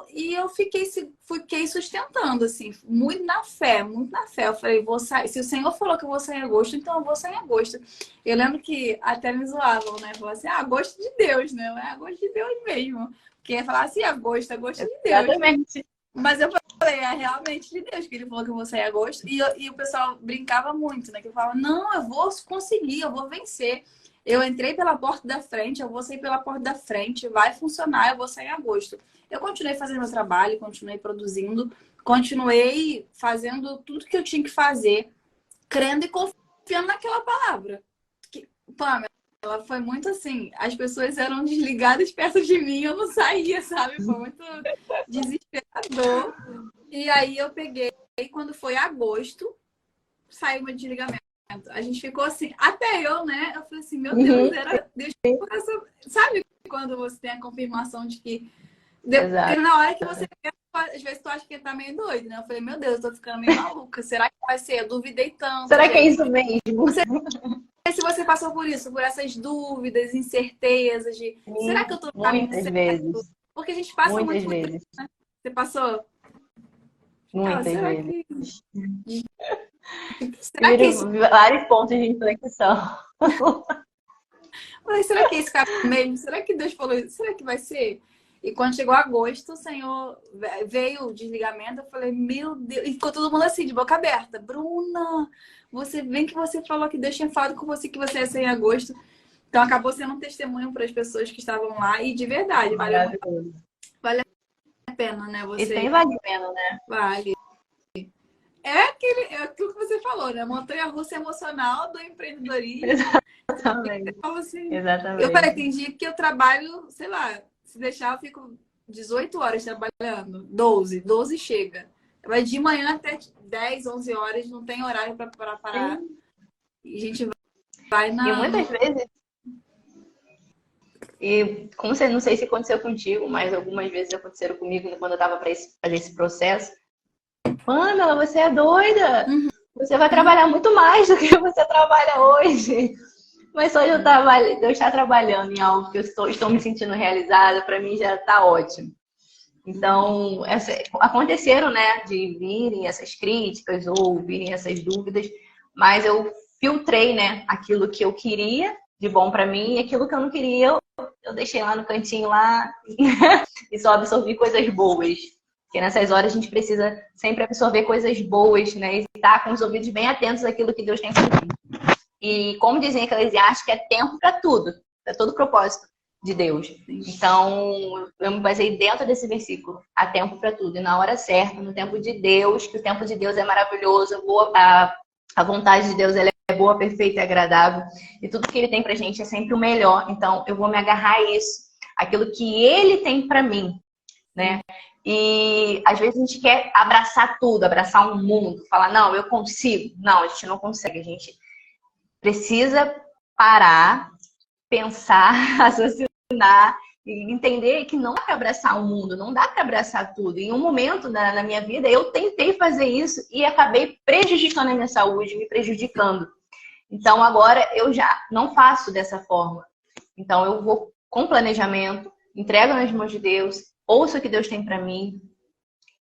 S1: e eu fiquei sustentando, assim, muito na fé, muito na fé. Eu falei, vou sair. Se o Senhor falou que eu vou sair em agosto, então eu vou sair em agosto. Eu lembro que até me zoavam, né? Falavam assim, agosto de Deus, né? É agosto de Deus mesmo. Porque ia falar assim, agosto de Deus.
S2: Exatamente.
S1: Mas eu falei, é realmente de Deus, que ele falou que eu vou sair em agosto. E o pessoal brincava muito, né? Que eu falava, não, eu vou conseguir, eu vou vencer. Eu entrei pela porta da frente, eu vou sair pela porta da frente, vai funcionar, eu vou sair em agosto. Eu continuei fazendo meu trabalho, continuei produzindo, continuei fazendo tudo que eu tinha que fazer, crendo e confiando naquela palavra. Que, Pamela, ela foi muito assim, as pessoas eram desligadas perto de mim, eu não saía, sabe? Foi muito desesperador. E aí eu peguei, quando foi agosto, saiu meu desligamento. A gente ficou assim, até eu, né? Eu falei assim, meu Deus,
S2: Uhum,
S1: era Deus que coração. Sabe quando você tem a confirmação de que. Porque
S2: exato.
S1: na hora que você quer, às vezes tu acha que tá meio doido, né? Eu falei, meu Deus, eu tô ficando meio maluca. Será que vai ser? Eu duvidei tanto,
S2: Será que é
S1: gente.
S2: isso mesmo?
S1: Se você passou por isso, por essas dúvidas, incertezas de será que eu
S2: Sim,
S1: tô no caminho
S2: muitas
S1: certo?
S2: vezes.
S1: Porque a gente passa
S2: Muitas
S1: muito por
S2: vezes.
S1: isso, né? Você passou? Ah,
S2: Muitas
S1: será
S2: vezes.
S1: que. Será que é isso?
S2: Viram vários pontos de inflexão.
S1: Falei, será que é esse caminho mesmo? Será que Deus falou isso? Será que vai ser? E quando chegou agosto, o Senhor veio o desligamento. Eu falei, meu Deus. E ficou todo mundo assim, de boca aberta. Bruna, você vem que você falou que Deus tinha falado com você que você ia ser em agosto. Então acabou sendo um testemunho para as pessoas que estavam lá. E de verdade, valeu muito
S2: Maravilhoso.
S1: a pena, né?
S2: E
S1: Você
S2: tem vale a pena, né?
S1: vale. É aquilo que você falou, né? Montanha-russa emocional do empreendedorismo. Eu
S2: Exatamente.
S1: falo assim, eu falei,
S2: Exatamente.
S1: tem dia que eu trabalho, sei lá, se deixar eu fico 18 horas trabalhando, 12 chega. Vai de manhã até 10, 11 horas, não tem horário para parar.
S2: Sim.
S1: E a gente vai
S2: E
S1: na.
S2: muitas vezes, e como você não sei se aconteceu contigo, mas algumas vezes aconteceram comigo quando eu estava para fazer esse processo. Pamela, você é doida!
S1: Uhum.
S2: Você vai trabalhar muito mais do que você trabalha hoje. Mas só de eu estar trabalhando em algo que eu estou me sentindo realizada, para mim já está ótimo. Então, aconteceram, né, de virem essas críticas ou virem essas dúvidas, mas eu filtrei, né, aquilo que eu queria de bom para mim e aquilo que eu não queria, eu deixei lá no cantinho lá e só absorvi coisas boas. Porque nessas horas a gente precisa sempre absorver coisas boas, né, e estar com os ouvidos bem atentos àquilo que Deus tem para mim. E como dizem em Eclesiastes, é tempo para tudo, para todo propósito de Deus. Então, eu me basei dentro desse versículo. Há tempo para tudo. E na hora certa, no tempo de Deus, que o tempo de Deus é maravilhoso, a vontade de Deus ela é boa, perfeita e agradável. E tudo que Ele tem pra gente é sempre o melhor. Então, eu vou me agarrar a isso. Aquilo que Ele tem para mim, né? E às vezes a gente quer abraçar tudo, abraçar um mundo, falar, não, eu consigo. Não, a gente não consegue. A gente precisa parar, pensar, raciocinar e entender que não dá para abraçar o mundo, não dá para abraçar tudo. Em um momento na minha vida, eu tentei fazer isso e acabei prejudicando a minha saúde, me prejudicando. Então, agora eu já não faço dessa forma. Então, eu vou com planejamento, entrego nas mãos de Deus, ouço o que Deus tem para mim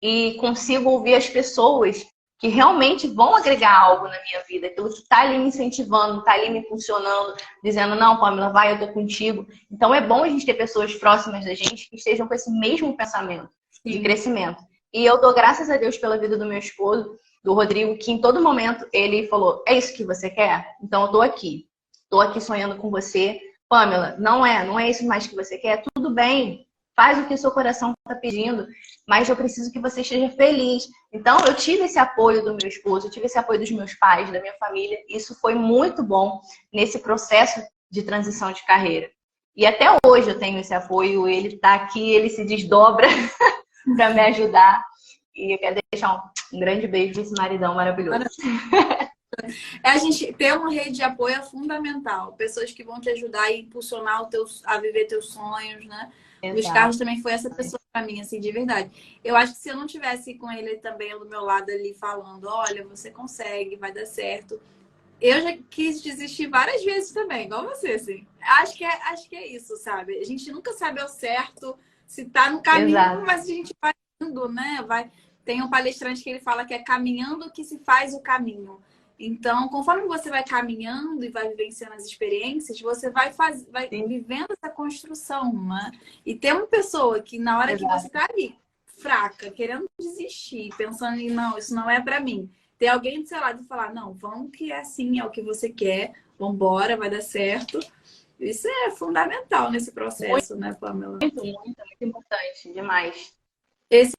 S2: e consigo ouvir as pessoas que realmente vão agregar algo na minha vida, aquilo que está ali me incentivando, está ali me funcionando, dizendo, não, Pamela, vai, eu tô contigo. Então, é bom a gente ter pessoas próximas da gente que estejam com esse mesmo pensamento de crescimento. E eu dou graças a Deus pela vida do meu esposo, do Rodrigo, que em todo momento ele falou, é isso que você quer? Então eu tô aqui sonhando com você. Pamela, não é isso mais que você quer? Tudo bem, faz o que o seu coração está pedindo, mas eu preciso que você esteja feliz. Então eu tive esse apoio do meu esposo, eu tive esse apoio dos meus pais, da minha família. Isso foi muito bom nesse processo de transição de carreira. E até hoje eu tenho esse apoio, ele está aqui, ele se desdobra para me ajudar. E eu quero deixar um grande beijo desse maridão maravilhoso.
S1: A gente ter uma rede de apoio é fundamental. Pessoas que vão te ajudar a impulsionar a viver teus sonhos, né? O Luiz Carlos também foi essa pessoa para mim, assim, de verdade. Eu acho que se eu não tivesse com ele também do meu lado ali falando, olha, você consegue, vai dar certo. Eu já quis desistir várias vezes também, igual você, assim. Acho que é isso, sabe? A gente nunca sabe ao certo se tá no caminho, mas a gente vai indo, né? Tem um palestrante que ele fala que é caminhando que se faz o caminho. Então, conforme você vai caminhando e vai vivenciando as experiências, você vai vivendo essa construção, né? E tem uma pessoa que na hora que você tá ali, fraca, querendo desistir, pensando em, não, isso não é para mim. Tem alguém do seu lado e falar, não, vamos que é assim, é o que você quer, vambora, vai dar certo. Isso é fundamental nesse processo, né, Pamela?
S2: Muito importante, demais.
S1: Esse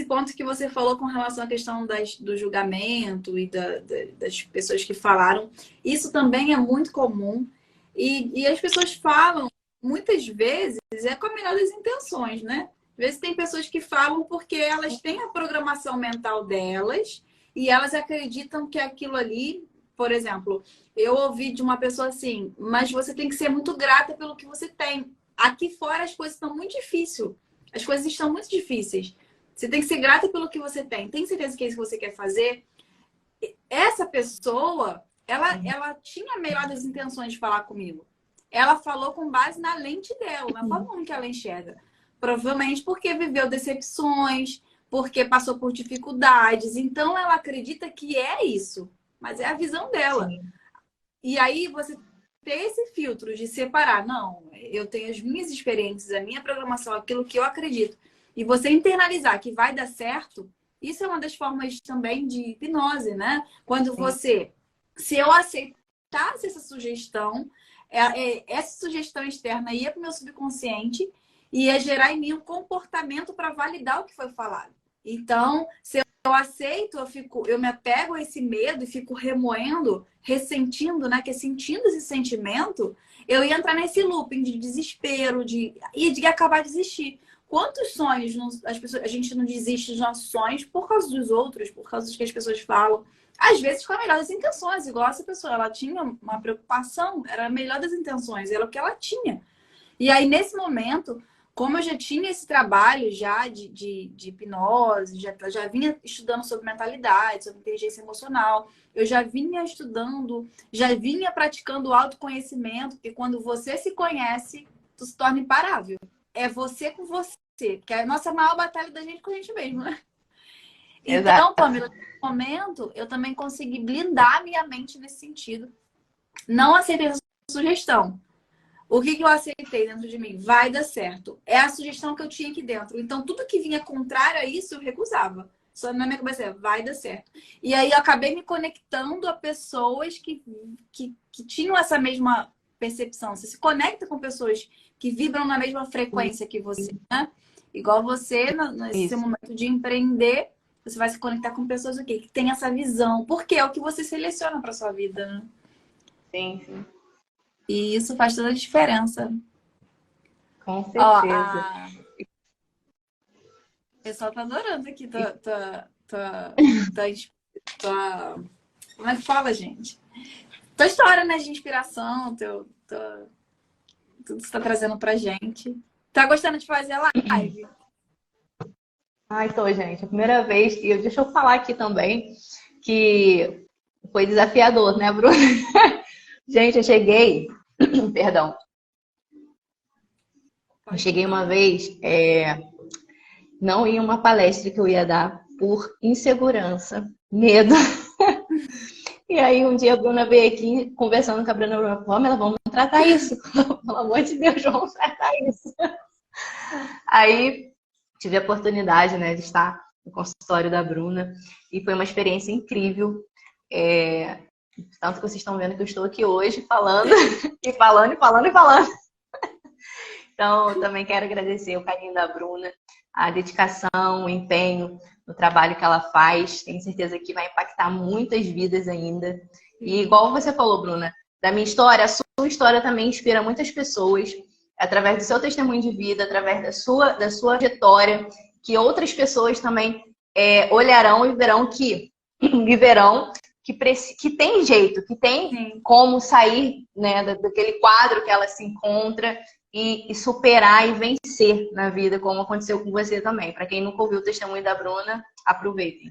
S1: ponto que você falou com relação à questão do julgamento e das pessoas que falaram, isso também é muito comum. E as pessoas falam, muitas vezes, é com a melhor das intenções, né? Às vezes tem pessoas que falam porque elas têm a programação mental delas e elas acreditam que aquilo ali, por exemplo, eu ouvi de uma pessoa assim, mas você tem que ser muito grata pelo que você tem. Aqui fora as coisas estão muito difíceis. As coisas estão muito difíceis. Você tem que ser grata pelo que você tem. Tem certeza que é isso que você quer fazer? Essa pessoa, ela tinha a melhor das intenções de falar comigo. Ela falou com base na lente dela, na forma como que ela enxerga. Provavelmente porque viveu decepções, porque passou por dificuldades. Então, ela acredita que é isso. Mas é a visão dela. Sim. E aí, você ter esse filtro de separar. Não, eu tenho as minhas experiências, a minha programação, aquilo que eu acredito. E você internalizar que vai dar certo, isso é uma das formas também de hipnose, né? Quando você, se eu aceitasse essa sugestão, essa sugestão externa ia para o meu subconsciente e ia gerar em mim um comportamento para validar o que foi falado. Então, se eu aceito, eu me apego a esse medo e fico remoendo, ressentindo, né? Que é sentindo esse sentimento, eu ia entrar nesse looping de desespero, de acabar de desistir. Quantos sonhos a gente não desiste dos nossos sonhos por causa dos outros, por causa do que as pessoas falam? Às vezes com a melhor das intenções, igual essa pessoa, ela tinha uma preocupação, era a melhor das intenções, era o que ela tinha. E aí, nesse momento, como eu já tinha esse trabalho já de hipnose, já vinha estudando sobre mentalidade, sobre inteligência emocional, eu já vinha estudando, já vinha praticando o autoconhecimento, porque quando você se conhece, tu se torna imparável. É você com você, que é a nossa maior batalha da gente com a gente mesmo, né?
S2: Exato.
S1: Então, Pamela, nesse momento, eu também consegui blindar minha mente nesse sentido. Não aceitei essa sugestão. O que eu aceitei dentro de mim? Vai dar certo. É a sugestão que eu tinha aqui dentro. Então, tudo que vinha contrário a isso, eu recusava. Só na minha cabeça, vai dar certo. E aí, eu acabei me conectando a pessoas que tinham essa mesma percepção. Você se conecta com pessoas que vibram na mesma frequência que você, né? Igual você, nesse seu momento de empreender, você vai se conectar com pessoas o quê? Que tem essa visão. Porque é o que você seleciona para sua vida, né?
S2: Sim, sim.
S1: E isso faz toda a diferença.
S2: Com certeza.
S1: O pessoal tá adorando aqui. Como é que fala, gente? Tua história, né, de inspiração, tudo que você tá trazendo pra gente. Tá gostando de fazer a live?
S2: Ai, tô, gente. A primeira vez que. Deixa eu falar aqui também que foi desafiador, né, Bruna? Gente, eu cheguei. Perdão. Eu cheguei uma vez, não em uma palestra que eu ia dar por insegurança, medo. E aí um dia a Bruna veio aqui conversando com a Bruna, Pamela, vamos tratar isso. Pelo amor de Deus, vamos tratar isso. Aí tive a oportunidade, né, de estar no consultório da Bruna e foi uma experiência incrível. Tanto que vocês estão vendo que eu estou aqui hoje falando e falando e falando e falando. Então, eu também quero agradecer o carinho da Bruna, a dedicação, o empenho no trabalho que ela faz. Tenho certeza que vai impactar muitas vidas ainda. E igual você falou, Bruna, da minha história, a sua história também inspira muitas pessoas, através do seu testemunho de vida, através da sua trajetória, que outras pessoas também olharão e verão que tem jeito, que tem como sair, né, daquele quadro que ela se encontra e superar e vencer na vida, como aconteceu com você também. Para quem nunca ouviu o testemunho da Bruna, aproveitem.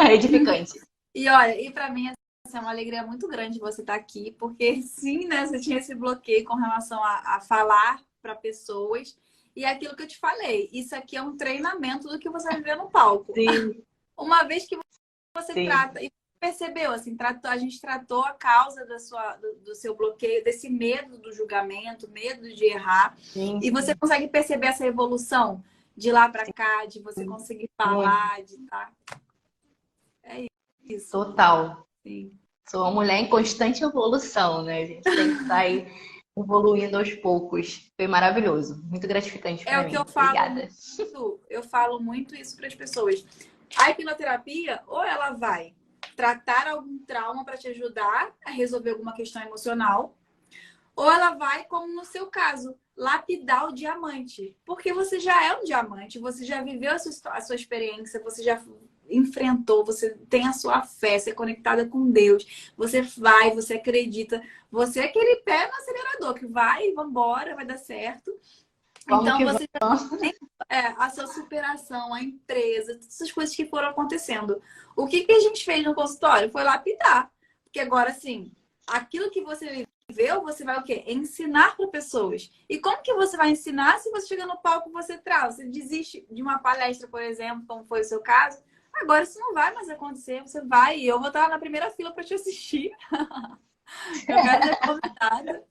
S2: É edificante.
S1: E olha, e para mim é uma alegria muito grande você estar aqui, porque sim, né, você tinha esse bloqueio com relação a falar para pessoas. E é aquilo que eu te falei, isso aqui é um treinamento do que você vai viver no palco.
S2: Sim.
S1: Uma vez que você trata, e percebeu, assim, a gente tratou a causa do seu bloqueio, desse medo do julgamento, medo de errar. Sim. E você consegue perceber essa evolução de lá para cá, de você conseguir falar, de tá. É isso.
S2: Total.
S1: Sim.
S2: Sou uma mulher em constante evolução, né? A gente tem que estar aí evoluindo aos poucos. Foi maravilhoso. Muito gratificante para mim.
S1: É o que eu falo.
S2: Obrigada.
S1: Eu falo muito isso para as pessoas. A hipnoterapia, ou ela vai tratar algum trauma para te ajudar a resolver alguma questão emocional, ou ela vai, como no seu caso, lapidar o diamante. Porque você já é um diamante, você já viveu a sua experiência, você já enfrentou, você tem a sua fé, você é conectada com Deus, você vai, você acredita, você é aquele pé no acelerador que vai, vambora, vai dar certo. Então você tem a sua superação, a empresa, todas essas coisas que foram acontecendo. O que a gente fez no consultório foi lapidar. Porque agora, assim, aquilo que você viveu, você vai o quê? Ensinar para pessoas. E como que você vai ensinar se você chega no palco e você traz? Você desiste de uma palestra, por exemplo, como foi o seu caso. Agora isso não vai mais acontecer. Você vai e eu vou estar na primeira fila para te assistir. Eu quero ser convidada.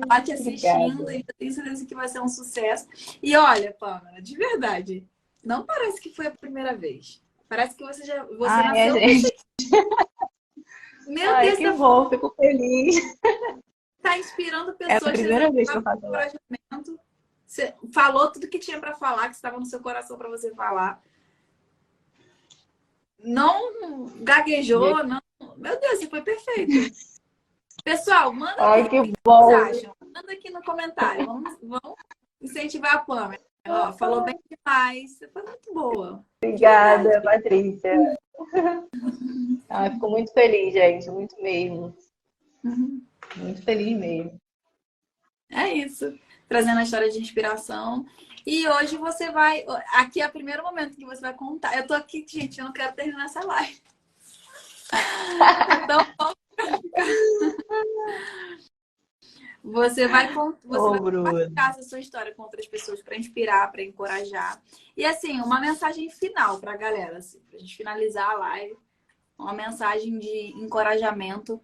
S1: Tá te assistindo e eu tenho certeza que vai ser um sucesso. E olha, Pamela, de verdade, não parece que foi a primeira vez. Parece que você nasceu.
S2: Gente.
S1: Meu Deus,
S2: que bom, fico feliz.
S1: Tá inspirando pessoas.
S2: É a primeira vez que eu faço
S1: encorajamento. Você falou tudo que tinha para falar, que estava no seu coração para você falar. Não gaguejou, não. Meu Deus, você foi perfeito. Pessoal, manda aqui o que vocês acham. Manda aqui no comentário. Vamos incentivar a Pamela. Ó, falou bem demais. Você foi muito boa.
S2: Obrigada, Patrícia. Fico muito feliz, gente. Muito mesmo. Muito feliz mesmo.
S1: É isso. Trazendo a história de inspiração. E hoje você vai... Aqui é o primeiro momento que você vai contar. Eu tô aqui, gente, eu não quero terminar essa live. Então, você vai compartilhar a sua história com outras pessoas para inspirar, para encorajar. E assim, uma mensagem final para a galera, assim, para a gente finalizar a live. Uma mensagem de encorajamento.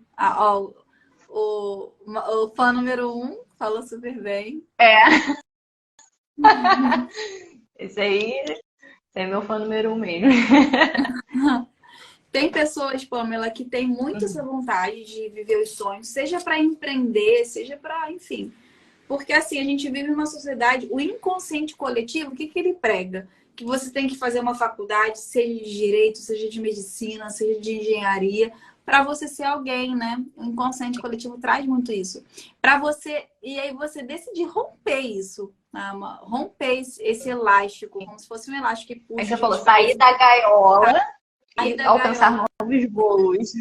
S1: O fã número 1 falou super bem.
S2: Esse aí é meu fã número 1 mesmo.
S1: Tem pessoas, Pamela, que têm muito essa vontade de viver os sonhos, seja para empreender, seja para, enfim. Porque assim, a gente vive numa sociedade, o inconsciente coletivo, o que ele prega? Que você tem que fazer uma faculdade, seja de direito, seja de medicina, seja de engenharia, para você ser alguém, né? O inconsciente coletivo traz muito isso. Para você, e aí você decidir romper isso, né? Romper esse elástico, como se fosse um elástico que puxa.
S2: Aí você falou, sair da gaiola
S1: Sair
S2: e
S1: da
S2: alcançar
S1: gaiola
S2: novos voos.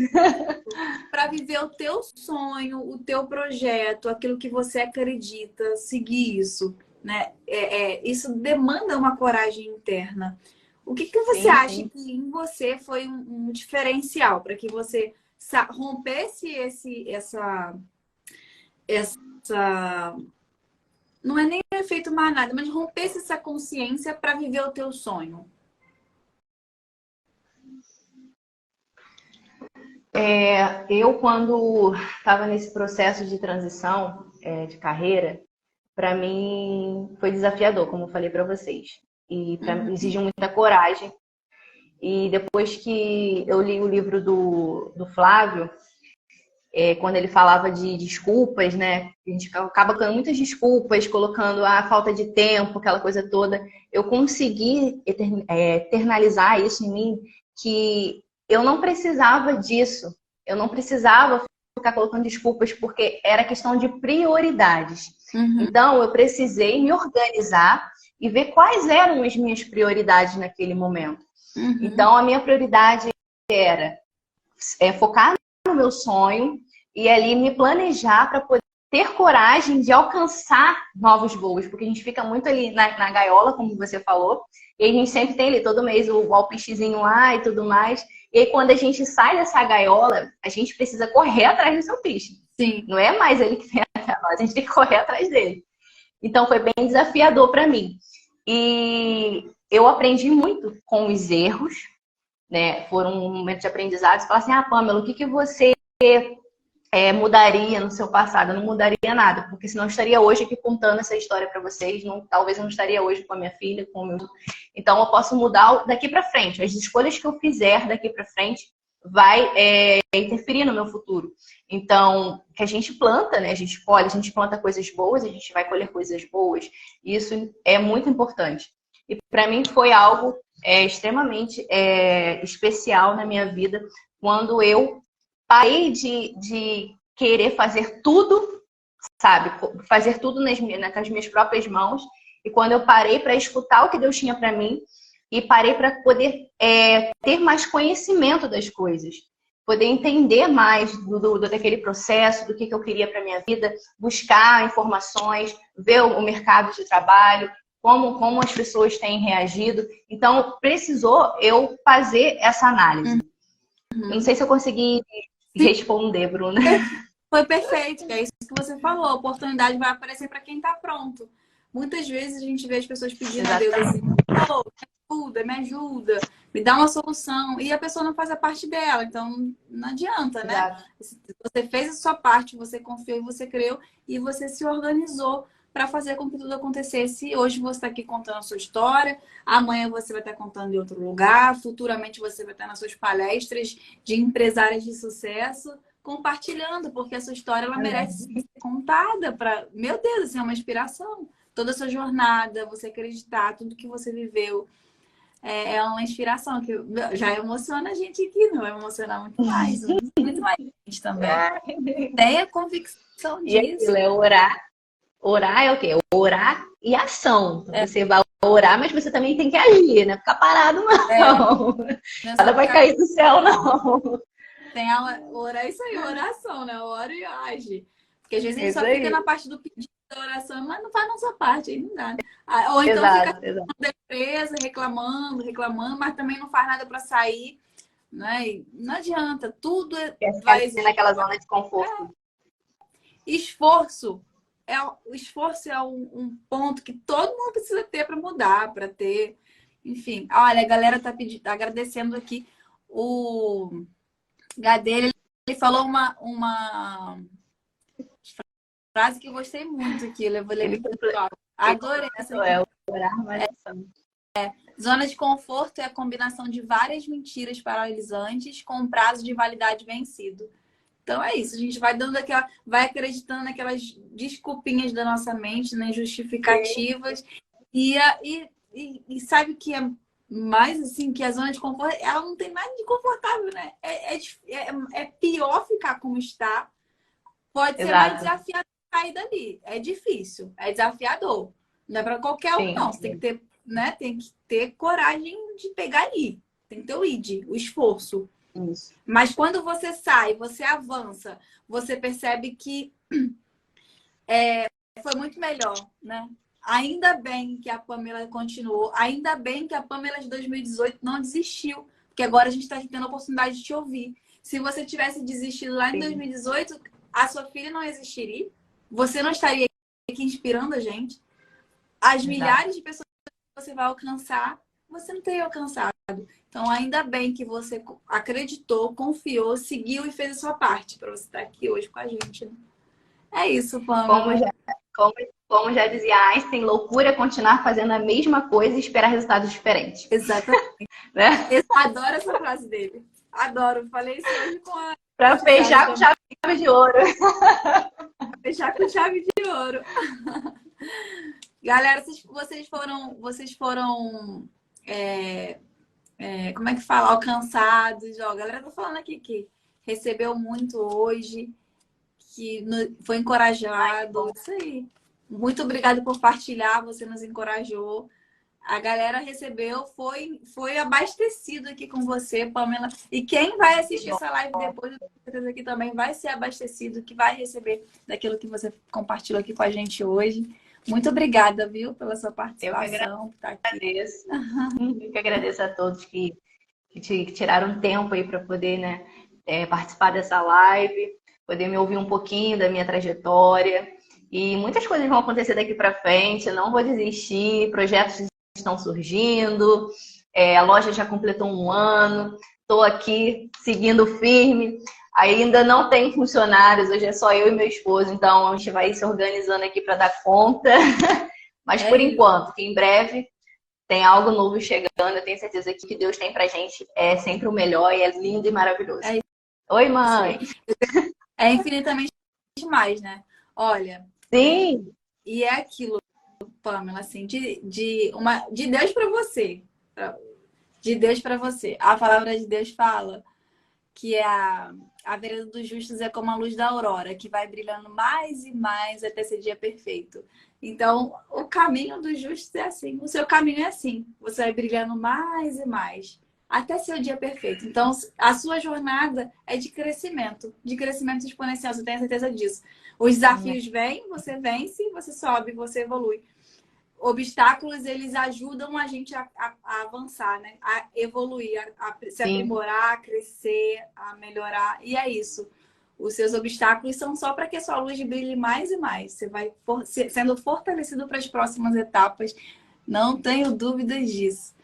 S1: para viver o teu sonho, o teu projeto, aquilo que você acredita, seguir isso, né? Isso demanda uma coragem interna. O que que você
S2: Sim,
S1: acha
S2: sim.
S1: que em você foi um diferencial para que você rompesse essa não é nem efeito manada, mas rompesse essa consciência para viver o teu sonho?
S2: Eu, quando estava nesse processo de transição de carreira, para mim foi desafiador, como eu falei para vocês. E
S1: Uhum.
S2: exige muita coragem. E depois que eu li o livro do Flávio, quando ele falava de desculpas, né? A gente acaba colocando muitas desculpas, colocando a falta de tempo, aquela coisa toda. Eu consegui eternalizar isso em mim, que eu não precisava disso. Eu não precisava ficar colocando desculpas, porque era questão de prioridades.
S1: Uhum.
S2: Então, eu precisei me organizar e ver quais eram as minhas prioridades naquele momento.
S1: Uhum.
S2: Então, a minha prioridade era focar no meu sonho e ali me planejar para poder ter coragem de alcançar novos voos, porque a gente fica muito ali na gaiola, como você falou, e a gente sempre tem ali todo mês o alpistezinho lá e tudo mais. E aí, quando a gente sai dessa gaiola, a gente precisa correr atrás do seu peixe.
S1: Sim.
S2: Não é mais ele que vem até nós, a gente tem que correr atrás dele. Então, foi bem desafiador para mim. E eu aprendi muito com os erros, né? Foram um momento de aprendizado. Você fala assim, Pamela, o que você mudaria no seu passado? Eu não mudaria nada, porque senão eu estaria hoje aqui contando essa história para vocês. Não, talvez eu não estaria hoje com a minha filha, com o meu. Então eu posso mudar daqui para frente. As escolhas que eu fizer daqui para frente vai interferir no meu futuro. Então, que a gente planta, né? A gente colhe, a gente planta coisas boas, a gente vai colher coisas boas. Isso é muito importante. E para mim foi algo extremamente especial na minha vida quando eu parei de querer fazer tudo, sabe? Fazer tudo com as minhas próprias mãos. E quando eu parei para escutar o que Deus tinha para mim e parei para poder ter mais conhecimento das coisas, poder entender mais daquele processo, do que eu queria para minha vida, buscar informações, ver o mercado de trabalho, como as pessoas têm reagido. Então, precisou eu fazer essa análise. Eu não
S1: Uhum.
S2: sei se eu consegui responder, Bruna.
S1: Foi perfeito, que é isso que você falou. A oportunidade vai aparecer para quem está pronto. Muitas vezes a gente vê as pessoas pedindo a Deus assim:
S2: Exatamente.
S1: oh, me ajuda, me dá uma solução. E a pessoa não faz a parte dela. Então não adianta, né?
S2: Exato.
S1: Você fez a sua parte, você confiou e você creu e você se organizou para fazer com que tudo acontecesse. Hoje você está aqui contando a sua história, amanhã você vai estar contando em outro lugar, futuramente você vai estar nas suas palestras de empresárias de sucesso compartilhando, porque a sua história ela merece ser contada para, meu Deus, assim, é uma inspiração. Toda a sua jornada, você acreditar, tudo que você viveu é uma inspiração que já emociona a gente aqui, não vai emocionar muito mais gente também. Tenha convicção
S2: E
S1: disso.
S2: aquilo é orar. Orar é o quê? Orar e ação.
S1: É,
S2: Você vai orar, mas você também tem que agir, né? Ficar parado,
S1: é,
S2: não.
S1: não é só
S2: Nada vai
S1: ficar
S2: cair do céu, não.
S1: tem orar isso aí, oração, né? Ora e age. Porque às vezes a
S2: É
S1: gente
S2: isso
S1: só fica
S2: aí.
S1: na parte do pedido da oração, mas não faz a nossa parte, aí não dá. Né? Ou então fica
S2: Exato, exato.
S1: defesa, reclamando, mas também não faz nada para sair, né? E não adianta, tudo
S2: Quer ficar
S1: vai
S2: ali
S1: exigir
S2: naquela zona de conforto.
S1: esforço. O esforço é um ponto que todo mundo precisa ter para mudar, para ter. Enfim, olha, a galera tá agradecendo aqui. O Gadelha, ele falou uma frase que eu gostei muito aqui. Eu vou ler
S2: Ele,
S1: aqui pro pessoal. Adorei essa
S2: completou, orar, mas ação.
S1: Zona de conforto é a combinação de várias mentiras paralisantes com um prazo de validade vencido. Então é isso, a gente vai dando vai acreditando naquelas desculpinhas da nossa mente, nas justificativas, e sabe o que é mais assim, que a zona de conforto, ela não tem nada de confortável, né? É pior ficar como está, pode ser mais
S2: Exato.
S1: desafiador sair dali. É difícil, é desafiador. Não é para qualquer um,
S2: Sim,
S1: não. Você tem que
S2: sim.
S1: ter, né? Tem que ter coragem de pegar ali. tem teu id, o esforço.
S2: Isso.
S1: Mas quando você sai, você avança, você percebe que foi muito melhor, né? Ainda bem que a Pamela continuou, ainda bem que a Pamela de 2018 não desistiu, porque agora a gente está tendo a oportunidade de te ouvir. Se você tivesse desistido lá em 2018, a sua filha não existiria, você não estaria aqui inspirando a gente. As milhares de pessoas que você vai alcançar, você não teria alcançado. Então, ainda bem que você acreditou, confiou, seguiu e fez a sua parte para você estar aqui hoje com a gente. Né? É isso, Pamela.
S2: Como já dizia Einstein, loucura é continuar fazendo a mesma coisa e esperar resultados diferentes.
S1: Exatamente.
S2: Né?
S1: Eu adoro essa frase dele. Adoro. Falei isso hoje com a...
S2: Para fechar com chave de ouro.
S1: Fechar com chave de ouro. Galera, vocês foram como é que fala? Alcançados. Ó, a galera tá falando aqui que recebeu muito hoje, que foi encorajado. Isso aí. Muito obrigada por partilhar, você nos encorajou. A galera recebeu, foi abastecido aqui com você, Pamela. E quem vai assistir essa live depois, eu tenho certeza que também vai ser abastecido, que vai receber daquilo que você compartilhou aqui com a gente hoje. Muito obrigada, viu, pela sua participação.
S2: Eu que agradeço a todos que tiraram tempo aí para poder, né, participar dessa live, poder me ouvir um pouquinho da minha trajetória. E muitas coisas vão acontecer daqui para frente, eu não vou desistir, projetos estão surgindo, a loja já completou 1 ano, estou aqui seguindo firme, ainda não tem funcionários, hoje é só eu e meu esposo, então a gente vai se organizando aqui para dar conta, mas por enquanto, que em breve tem algo novo chegando, eu tenho certeza que o que Deus tem pra gente é sempre o melhor e é lindo e maravilhoso. Oi, mãe!
S1: É infinitamente mais, né? Olha,
S2: sim,
S1: e é aquilo, Pamela, assim, de Deus para você. De Deus para você. A palavra de Deus fala que a vereda dos justos é como a luz da aurora, que vai brilhando mais e mais até ser dia perfeito. Então, o caminho dos justos é assim. O seu caminho é assim. Você vai brilhando mais e mais até ser o dia perfeito. Então, a sua jornada é de crescimento exponencial. Você tem certeza disso. Os desafios vêm, você vence, você sobe, você evolui. Obstáculos, eles ajudam a gente a avançar, né? A evoluir, a se aprimorar, a crescer, a melhorar. E é isso. Os seus obstáculos são só para que a sua luz brilhe mais e mais. Você vai sendo fortalecido para as próximas etapas. Não tenho dúvidas disso.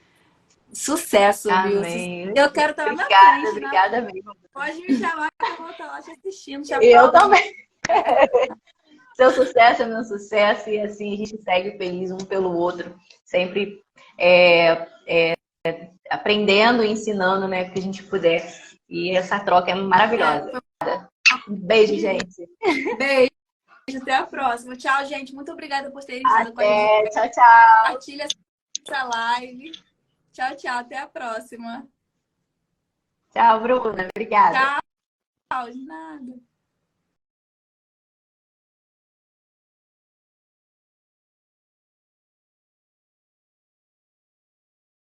S1: Sucesso,
S2: amém.
S1: Viu? Eu quero estar na frente.
S2: Obrigada mesmo.
S1: Pode me chamar que eu vou estar lá te assistindo.
S2: Eu também. Seu sucesso é meu sucesso e assim a gente segue feliz um pelo outro, sempre aprendendo e ensinando, né, o que a gente puder. E essa troca é maravilhosa. Um beijo, gente.
S1: Beijo, até a próxima. Tchau, gente. Muito obrigada por terem estado com a gente.
S2: Tchau, tchau.
S1: Compartilha essa live. Tchau, tchau. Até a próxima.
S2: Tchau, Bruna. Obrigada.
S1: Tchau. De nada.